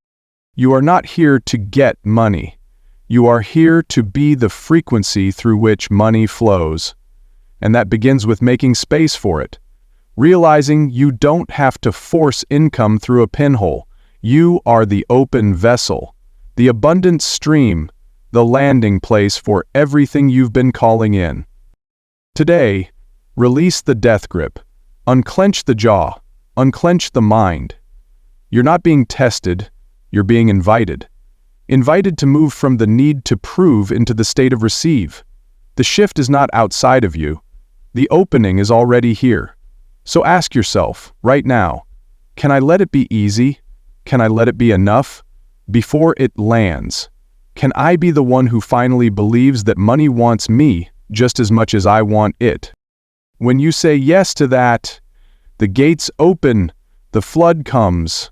You are not here to get money. You are here to be the frequency through which money flows. And that begins with making space for it. Realizing you don't have to force income through a pinhole. You are the open vessel, the abundant stream, the landing place for everything you've been calling in. Today, release the death grip. Unclench the jaw. Unclench the mind. You're not being tested, you're being invited. Invited to move from the need to prove into the state of receive. The shift is not outside of you. The opening is already here. So ask yourself, right now, can I let it be easy? Can I let it be enough? Before it lands, can I be the one who finally believes that money wants me just as much as I want it? When you say yes to that, the gates open, the flood comes.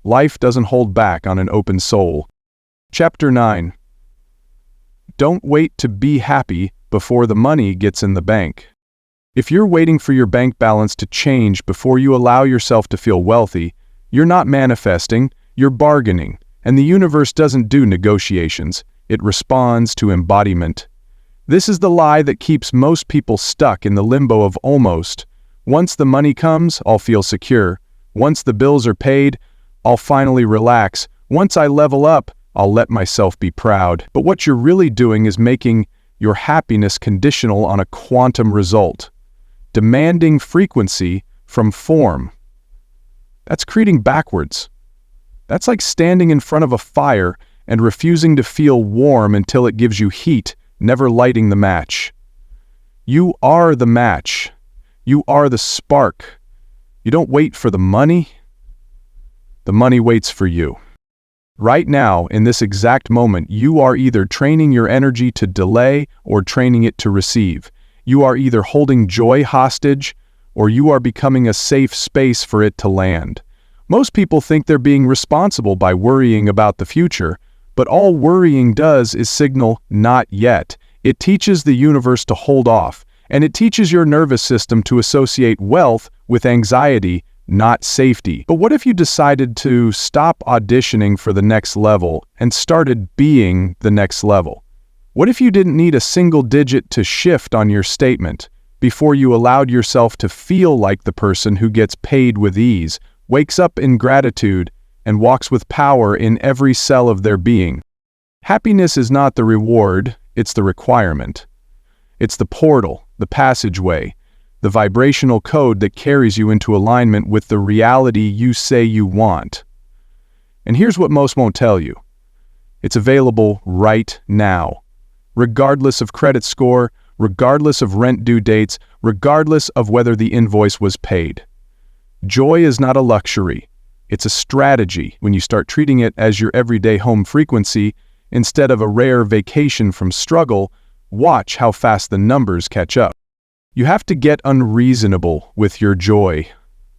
Life doesn't hold back on an open soul. Chapter 9. Don't wait to be happy before the money gets in the bank. If you're waiting for your bank balance to change before you allow yourself to feel wealthy, you're not manifesting, you're bargaining, and the universe doesn't do negotiations, it responds to embodiment. This is the lie that keeps most people stuck in the limbo of almost. Once the money comes, I'll feel secure. Once the bills are paid, I'll finally relax. Once I level up, I'll let myself be proud. But what you're really doing is making your happiness conditional on a quantum result, demanding frequency from form. That's creating backwards. That's like standing in front of a fire and refusing to feel warm until it gives you heat, never lighting the match. You are the match. You are the spark. You don't wait for the money. The money waits for you. Right now, in this exact moment, you are either training your energy to delay or training it to receive. You are either holding joy hostage or you are becoming a safe space for it to land. Most people think they're being responsible by worrying about the future, but all worrying does is signal not yet. It teaches the universe to hold off, and it teaches your nervous system to associate wealth with anxiety, not safety. But what if you decided to stop auditioning for the next level and started being the next level? What if you didn't need a single digit to shift on your statement before you allowed yourself to feel like the person who gets paid with ease, wakes up in gratitude, and walks with power in every cell of their being? Happiness is not the reward, it's the requirement. It's the portal, the passageway, the vibrational code that carries you into alignment with the reality you say you want. And here's what most won't tell you. It's available right now. Regardless of credit score, regardless of rent due dates, regardless of whether the invoice was paid. Joy is not a luxury. It's a strategy when you start treating it as your everyday home frequency instead of a rare vacation from struggle. Watch how fast the numbers catch up. You have to get unreasonable with your joy,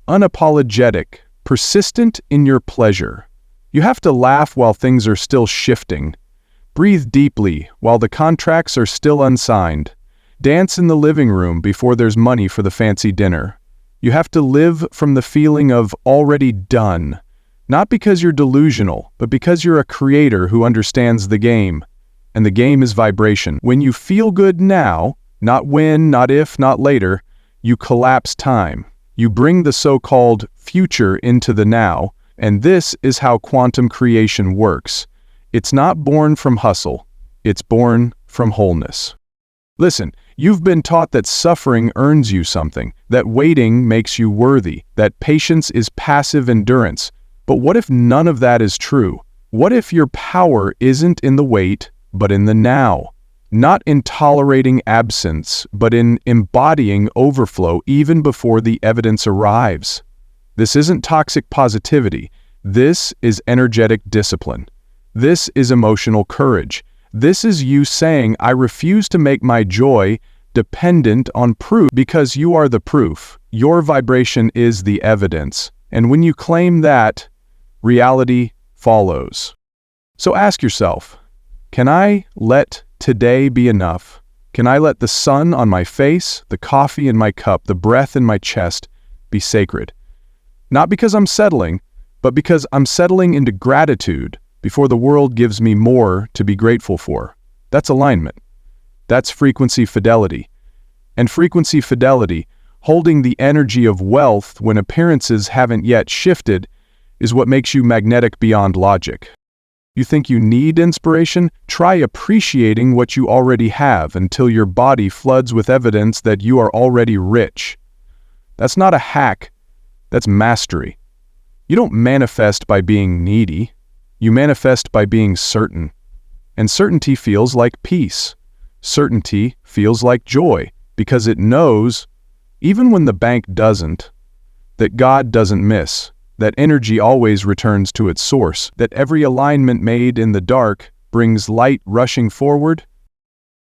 unapologetic, persistent in your pleasure. You have to laugh while things are still shifting. Breathe deeply while the contracts are still unsigned. Dance in the living room before there's money for the fancy dinner. You have to live from the feeling of already done, not because you're delusional, but because you're a creator who understands the game. And the game is vibration. When you feel good now, not when, not if, not later, you collapse time. You bring the so-called future into the now, and this is how quantum creation works. It's not born from hustle, it's born from wholeness. Listen, you've been taught that suffering earns you something, that waiting makes you worthy, that patience is passive endurance. But what if none of that is true? What if your power isn't in the wait, but in the now? Not in tolerating absence, but in embodying overflow even before the evidence arrives. This isn't toxic positivity. This is energetic discipline. This is emotional courage. This is you saying, I refuse to make my joy dependent on proof, because you are the proof. Your vibration is the evidence. And when you claim that, reality follows. So ask yourself, can I let today be enough? Can I let the sun on my face, the coffee in my cup, the breath in my chest be sacred? Not because I'm settling, but because I'm settling into gratitude before the world gives me more to be grateful for. That's alignment. That's frequency fidelity. And frequency fidelity, holding the energy of wealth when appearances haven't yet shifted, is what makes you magnetic beyond logic. You think you need inspiration? Try appreciating what you already have until your body floods with evidence that you are already rich. That's not a hack, that's mastery. You don't manifest by being needy. You manifest by being certain. And certainty feels like peace. Certainty feels like joy, because it knows, even when the bank doesn't, that God doesn't miss, that energy always returns to its source, that every alignment made in the dark brings light rushing forward.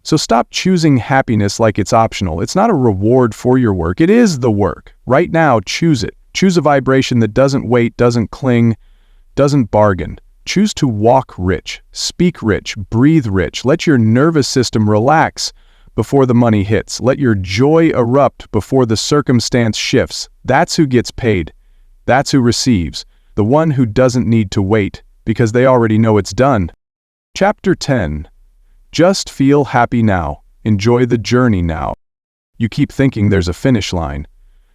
So stop choosing happiness like it's optional. It's not a reward for your work. It is the work. Right now, choose it. Choose a vibration that doesn't wait, doesn't cling, doesn't bargain. Choose to walk rich, speak rich, breathe rich. Let your nervous system relax before the money hits. Let your joy erupt before the circumstance shifts. That's who gets paid. That's who receives. The one who doesn't need to wait because they already know it's done. Chapter 10. Just feel happy now. Enjoy the journey now. You keep thinking there's a finish line.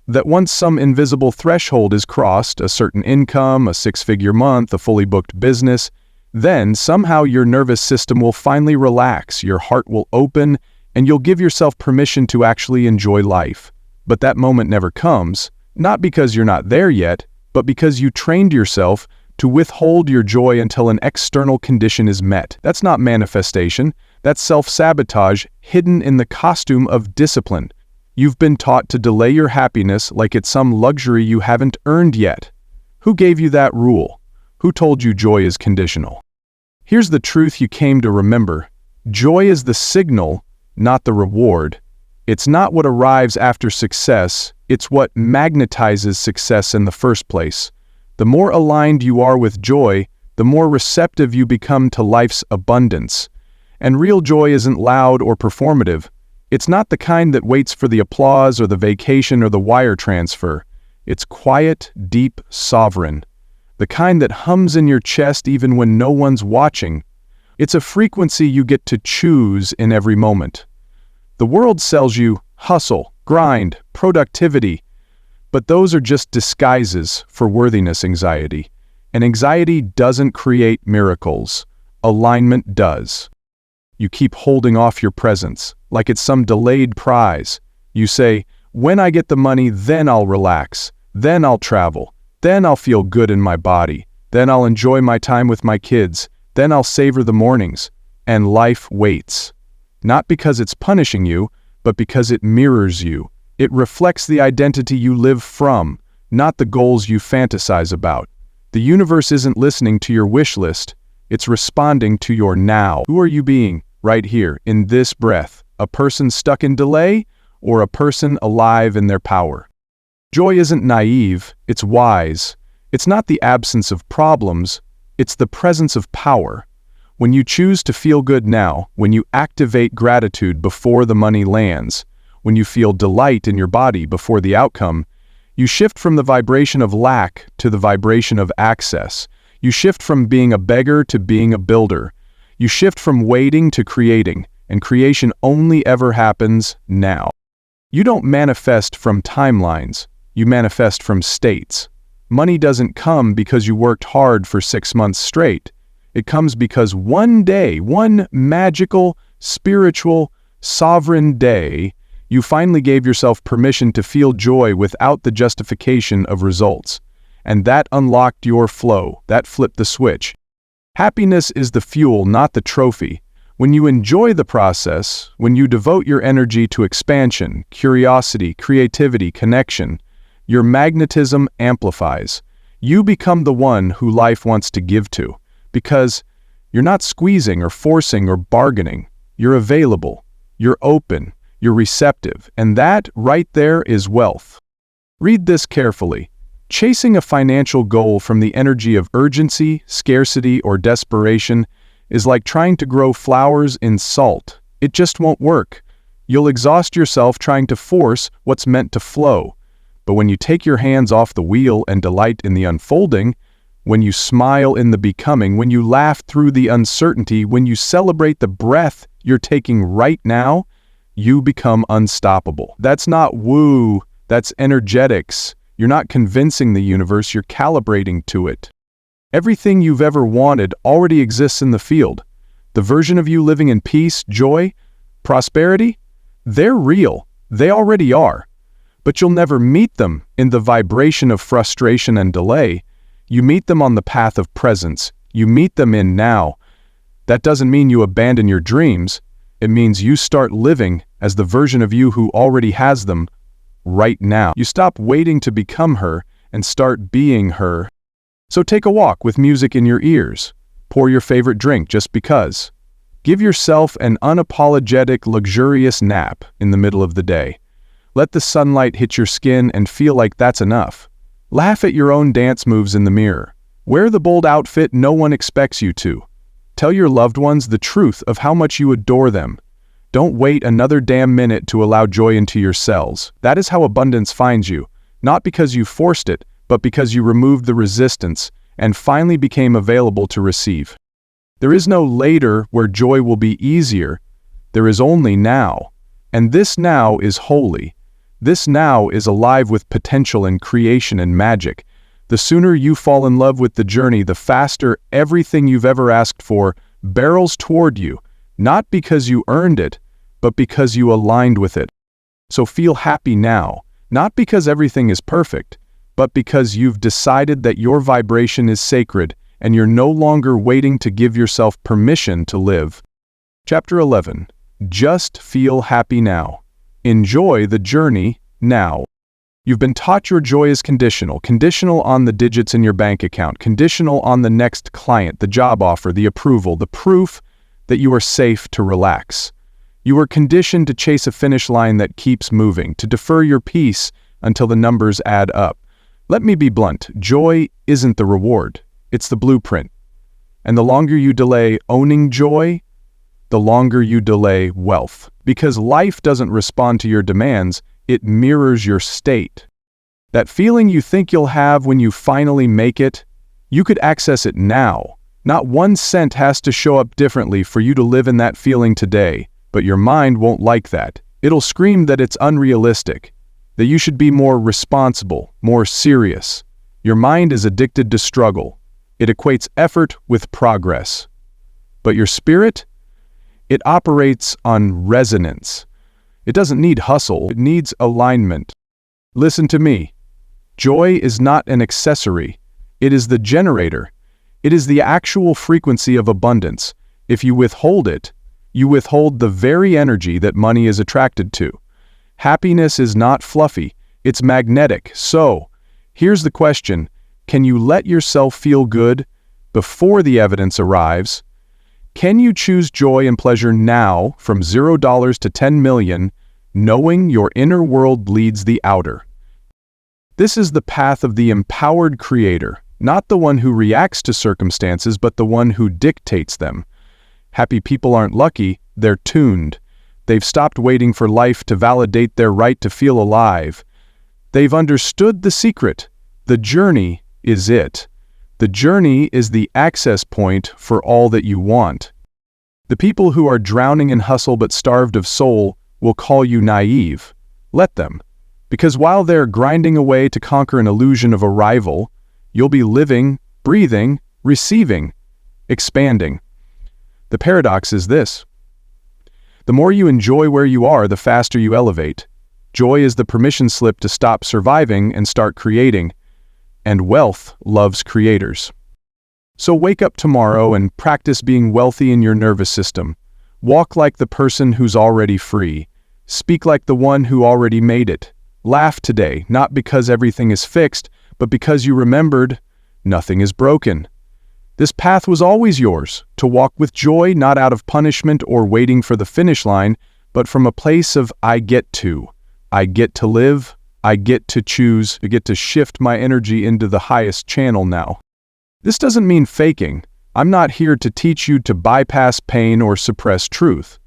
That once some invisible threshold is crossed, a certain income, a six-figure month, a fully booked business, then somehow your nervous system will finally relax, your heart will open, and you'll give yourself permission to actually enjoy life. But that moment never comes, not because you're not there yet, but because you trained yourself to withhold your joy until an external condition is met. That's not manifestation, that's self-sabotage hidden in the costume of discipline. You've been taught to delay your happiness like it's some luxury you haven't earned yet. Who gave you that rule? Who told you joy is conditional? Here's the truth you came to remember. Joy is the signal, not the reward. It's not what arrives after success, it's what magnetizes success in the first place. The more aligned you are with joy, the more receptive you become to life's abundance. And real joy isn't loud or performative. It's not the kind that waits for the applause or the vacation or the wire transfer. It's quiet, deep, sovereign. The kind that hums in your chest even when no one's watching. It's a frequency you get to choose in every moment. The world sells you hustle, grind, productivity, but those are just disguises for worthiness anxiety. And anxiety doesn't create miracles. Alignment does. You keep holding off your presence, like it's some delayed prize. You say, when I get the money, then I'll relax, then I'll travel, then I'll feel good in my body, then I'll enjoy my time with my kids, then I'll savor the mornings. And life waits. Not because it's punishing you, but because it mirrors you. It reflects the identity you live from, not the goals you fantasize about. The universe isn't listening to your wish list. It's responding to your now. Who are you being, right here, in this breath? A person stuck in delay, or a person alive in their power? Joy isn't naive, it's wise. It's not the absence of problems, it's the presence of power. When you choose to feel good now, when you activate gratitude before the money lands, when you feel delight in your body before the outcome, you shift from the vibration of lack to the vibration of access. You shift from being a beggar to being a builder. You shift from waiting to creating, and creation only ever happens now. You don't manifest from timelines, you manifest from states. Money doesn't come because you worked hard for 6 months straight. It comes because one day, one magical, spiritual, sovereign day, you finally gave yourself permission to feel joy without the justification of results. And that unlocked your flow, that flipped the switch. Happiness is the fuel, not the trophy. When you enjoy the process, when you devote your energy to expansion, curiosity, creativity, connection, your magnetism amplifies. You become the one who life wants to give to. Because you're not squeezing or forcing or bargaining. You're available, you're open, you're receptive, and that right there is wealth. Read this carefully. Chasing a financial goal from the energy of urgency, scarcity, or desperation is like trying to grow flowers in salt. It just won't work. You'll exhaust yourself trying to force what's meant to flow. But when you take your hands off the wheel and delight in the unfolding, when you smile in the becoming, when you laugh through the uncertainty, when you celebrate the breath you're taking right now, you become unstoppable. That's not woo, that's energetics. You're not convincing the universe, you're calibrating to it. Everything you've ever wanted already exists in the field. The version of you living in peace, joy, prosperity, they're real. They already are. But you'll never meet them in the vibration of frustration and delay. You meet them on the path of presence. You meet them in now. That doesn't mean you abandon your dreams. It means you start living as the version of you who already has them right now. You stop waiting to become her and start being her. So take a walk with music in your ears. Pour your favorite drink just because. Give yourself an unapologetic, luxurious nap in the middle of the day. Let the sunlight hit your skin and feel like that's enough. Laugh at your own dance moves in the mirror. Wear the bold outfit no one expects you to. Tell your loved ones the truth of how much you adore them. Don't wait another damn minute to allow joy into your cells. That is how abundance finds you, not because you forced it, but because you removed the resistance and finally became available to receive. There is no later where joy will be easier. There is only now. And this now is holy. This now is alive with potential and creation and magic. The sooner you fall in love with the journey, the faster everything you've ever asked for barrels toward you, not because you earned it, but because you aligned with it. So feel happy now, not because everything is perfect, but because you've decided that your vibration is sacred and you're no longer waiting to give yourself permission to live. Chapter 11. Just feel happy now. Enjoy the journey now. You've been taught your joy is conditional on the digits in your bank account, conditional on the next client, the job offer, the approval, the proof that you are safe to relax. You are conditioned to chase a finish line that keeps moving, to defer your peace until the numbers add up. Let me be blunt, joy isn't the reward, it's the blueprint. And the longer you delay owning joy, the longer you delay wealth. Because life doesn't respond to your demands, it mirrors your state. That feeling you think you'll have when you finally make it, you could access it now. Not 1 cent has to show up differently for you to live in that feeling today, but your mind won't like that. It'll scream that it's unrealistic, that you should be more responsible, more serious. Your mind is addicted to struggle. It equates effort with progress. But your spirit? It operates on resonance. It doesn't need hustle, it needs alignment. Listen to me. Joy is not an accessory. It is the generator. It is the actual frequency of abundance. If you withhold it, you withhold the very energy that money is attracted to. Happiness is not fluffy, it's magnetic. So, here's the question: can you let yourself feel good before the evidence arrives? Can you choose joy and pleasure now from $0 to 10 million, knowing your inner world leads the outer? This is the path of the empowered creator, not the one who reacts to circumstances, but the one who dictates them. Happy people aren't lucky, they're tuned. They've stopped waiting for life to validate their right to feel alive. They've understood the secret. The journey is it. The journey is the access point for all that you want. The people who are drowning in hustle but starved of soul will call you naive. Let them. Because while they're grinding away to conquer an illusion of arrival, you'll be living, breathing, receiving, expanding. The paradox is this: the more you enjoy where you are, the faster you elevate. Joy is the permission slip to stop surviving and start creating. And wealth loves creators. So wake up tomorrow and practice being wealthy in your nervous system. Walk like the person who's already free. Speak like the one who already made it. Laugh today, not because everything is fixed, but because you remembered nothing is broken. This path was always yours, to walk with joy, not out of punishment or waiting for the finish line, but from a place of I get to live, I get to choose, I get to shift my energy into the highest channel now. This doesn't mean faking. I'm not here to teach you to bypass pain or suppress truth.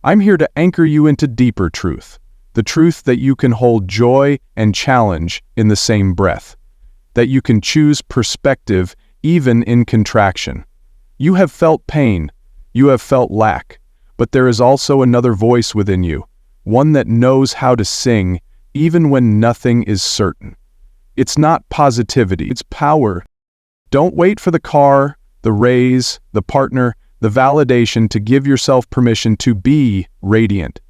I'm here to anchor you into deeper truth. The truth that you can hold joy and challenge in the same breath. That you can choose perspective even in contraction. You have felt pain. You have felt lack. But there is also another voice within you. One that knows how to sing even when nothing is certain. It's not positivity, it's power. Don't wait for the car, the raise, the partner, the validation to give yourself permission to be radiant.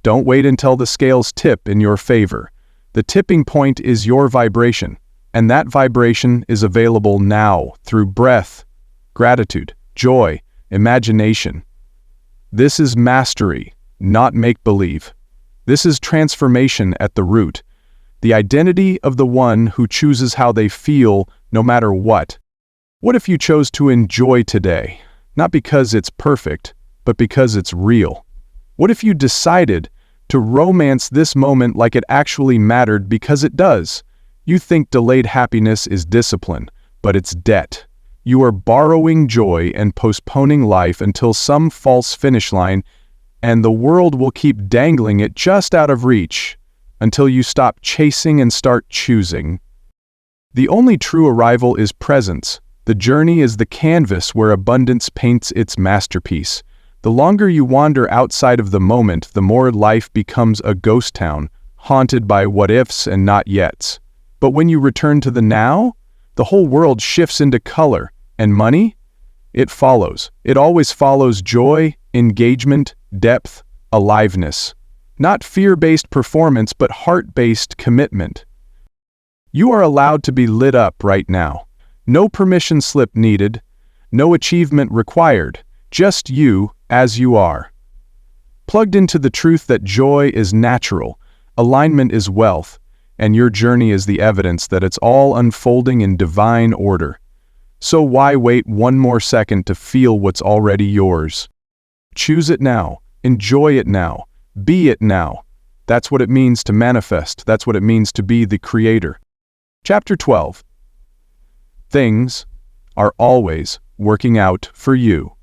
Don't wait until the scales tip in your favor. The tipping point is your vibration, and that vibration is available now through breath, gratitude, joy, imagination. This is mastery, not make-believe. This is transformation at the root, the identity of the one who chooses how they feel no matter what. What if you chose to enjoy today, not because it's perfect, but because it's real? What if you decided to romance this moment like it actually mattered because it does? You think delayed happiness is discipline, but it's debt. You are borrowing joy and postponing life until some false finish line, and the world will keep dangling it just out of reach until you stop chasing and start choosing. The only true arrival is presence. The journey is the canvas where abundance paints its masterpiece. The longer you wander outside of the moment, the more life becomes a ghost town, haunted by what-ifs and not-yets. But when you return to the now, the whole world shifts into color. And money? It follows. It always follows joy, engagement, depth, aliveness. Not fear-based performance, but heart-based commitment. You are allowed to be lit up right now. No permission slip needed, no achievement required, just you as you are. Plugged into the truth that joy is natural, alignment is wealth, and your journey is the evidence that it's all unfolding in divine order. So why wait one more second to feel what's already yours? Choose it now, enjoy it now, be it now. That's what it means to manifest, that's what it means to be the creator. Chapter 12. Things are always working out for you.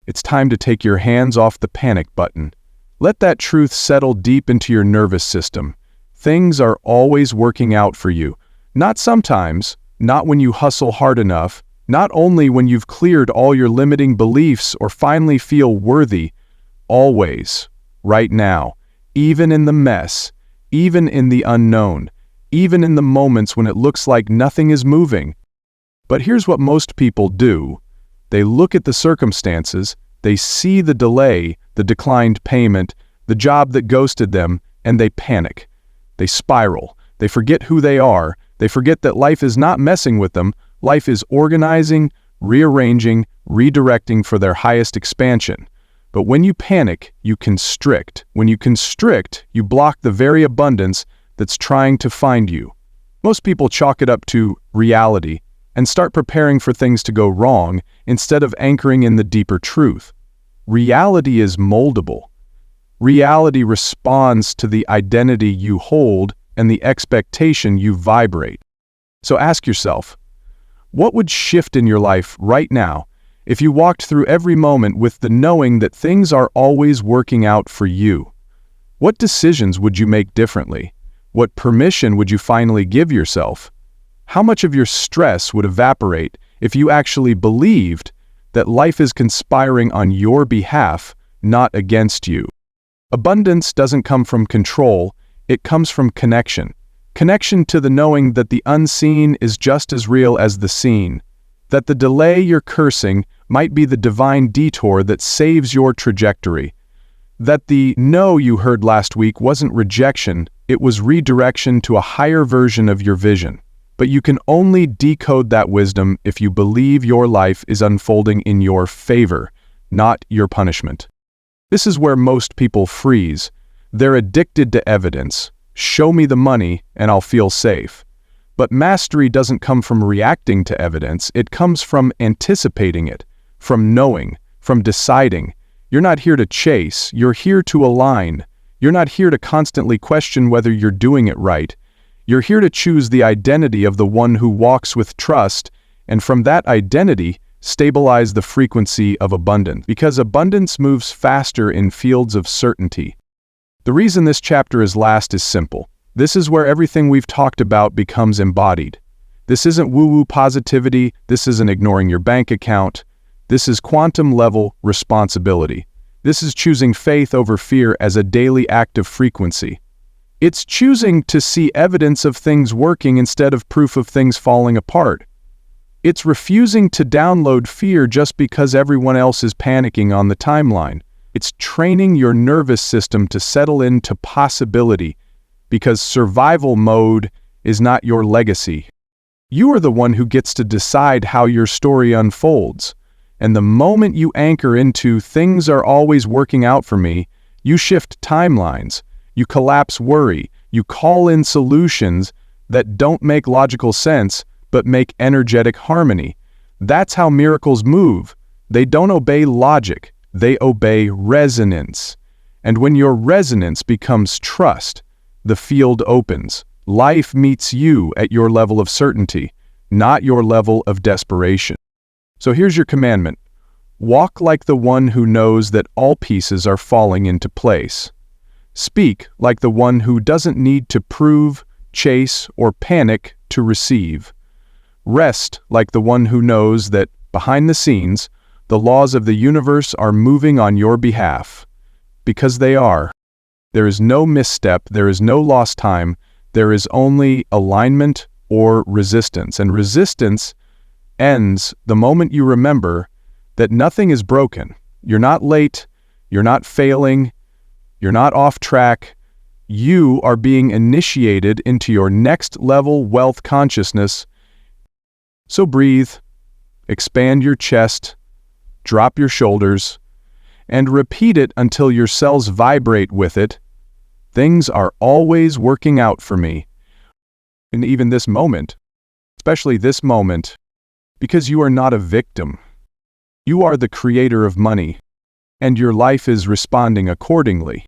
It's time to take your hands off the panic button. Let that truth settle deep into your nervous system. Things are always working out for you. Not sometimes, not when you hustle hard enough, not only when you've cleared all your limiting beliefs or finally feel worthy. Always, right now, even in the mess, even in the unknown, even in the moments when it looks like nothing is moving. But here's what most people do. They look at the circumstances, they see the delay, the declined payment, the job that ghosted them, and they panic. They spiral. They forget who they are. They forget that life is not messing with them. Life is organizing, rearranging, redirecting for their highest expansion. But when you panic, you constrict. When you constrict, you block the very abundance that's trying to find you. Most people chalk it up to reality and start preparing for things to go wrong instead of anchoring in the deeper truth. Reality is moldable. Reality responds to the identity you hold and the expectation you vibrate. So ask yourself, what would shift in your life right now if you walked through every moment with the knowing that things are always working out for you? What decisions would you make differently? What permission would you finally give yourself? How much of your stress would evaporate if you actually believed that life is conspiring on your behalf, not against you? Abundance doesn't come from control, it comes from connection. Connection to the knowing that the unseen is just as real as the seen. That the delay you're cursing might be the divine detour that saves your trajectory. That the no you heard last week wasn't rejection, it was redirection to a higher version of your vision. But you can only decode that wisdom if you believe your life is unfolding in your favor, not your punishment. This is where most people freeze. They're addicted to evidence. Show me the money and I'll feel safe. But mastery doesn't come from reacting to evidence, it comes from anticipating it, from knowing, from deciding. You're not here to chase, you're here to align. You're not here to constantly question whether you're doing it right. You're here to choose the identity of the one who walks with trust, and from that identity, stabilize the frequency of abundance. Because abundance moves faster in fields of certainty. The reason this chapter is last is simple. This is where everything we've talked about becomes embodied. This isn't woo-woo positivity, this isn't ignoring your bank account. This is quantum-level responsibility. This is choosing faith over fear as a daily act of frequency. It's choosing to see evidence of things working instead of proof of things falling apart. It's refusing to download fear just because everyone else is panicking on the timeline. It's training your nervous system to settle into possibility, because survival mode is not your legacy. You are the one who gets to decide how your story unfolds. And the moment you anchor into things are always working out for me, you shift timelines, you collapse worry, you call in solutions that don't make logical sense but make energetic harmony. That's how miracles move. They don't obey logic, they obey resonance. And when your resonance becomes trust, the field opens. Life meets you at your level of certainty, not your level of desperation. So here's your commandment. Walk like the one who knows that all pieces are falling into place. Speak like the one who doesn't need to prove, chase, or panic to receive. Rest like the one who knows that, behind the scenes, the laws of the universe are moving on your behalf. Because they are. There is no misstep, there is no lost time, there is only alignment or resistance. And resistance ends the moment you remember that nothing is broken. You're not late, you're not failing, you're not off track. You are being initiated into your next level wealth consciousness. So breathe, expand your chest, drop your shoulders, and repeat it until your cells vibrate with it. Things are always working out for me. And even this moment, especially this moment, because you are not a victim. You are the creator of money, and your life is responding accordingly.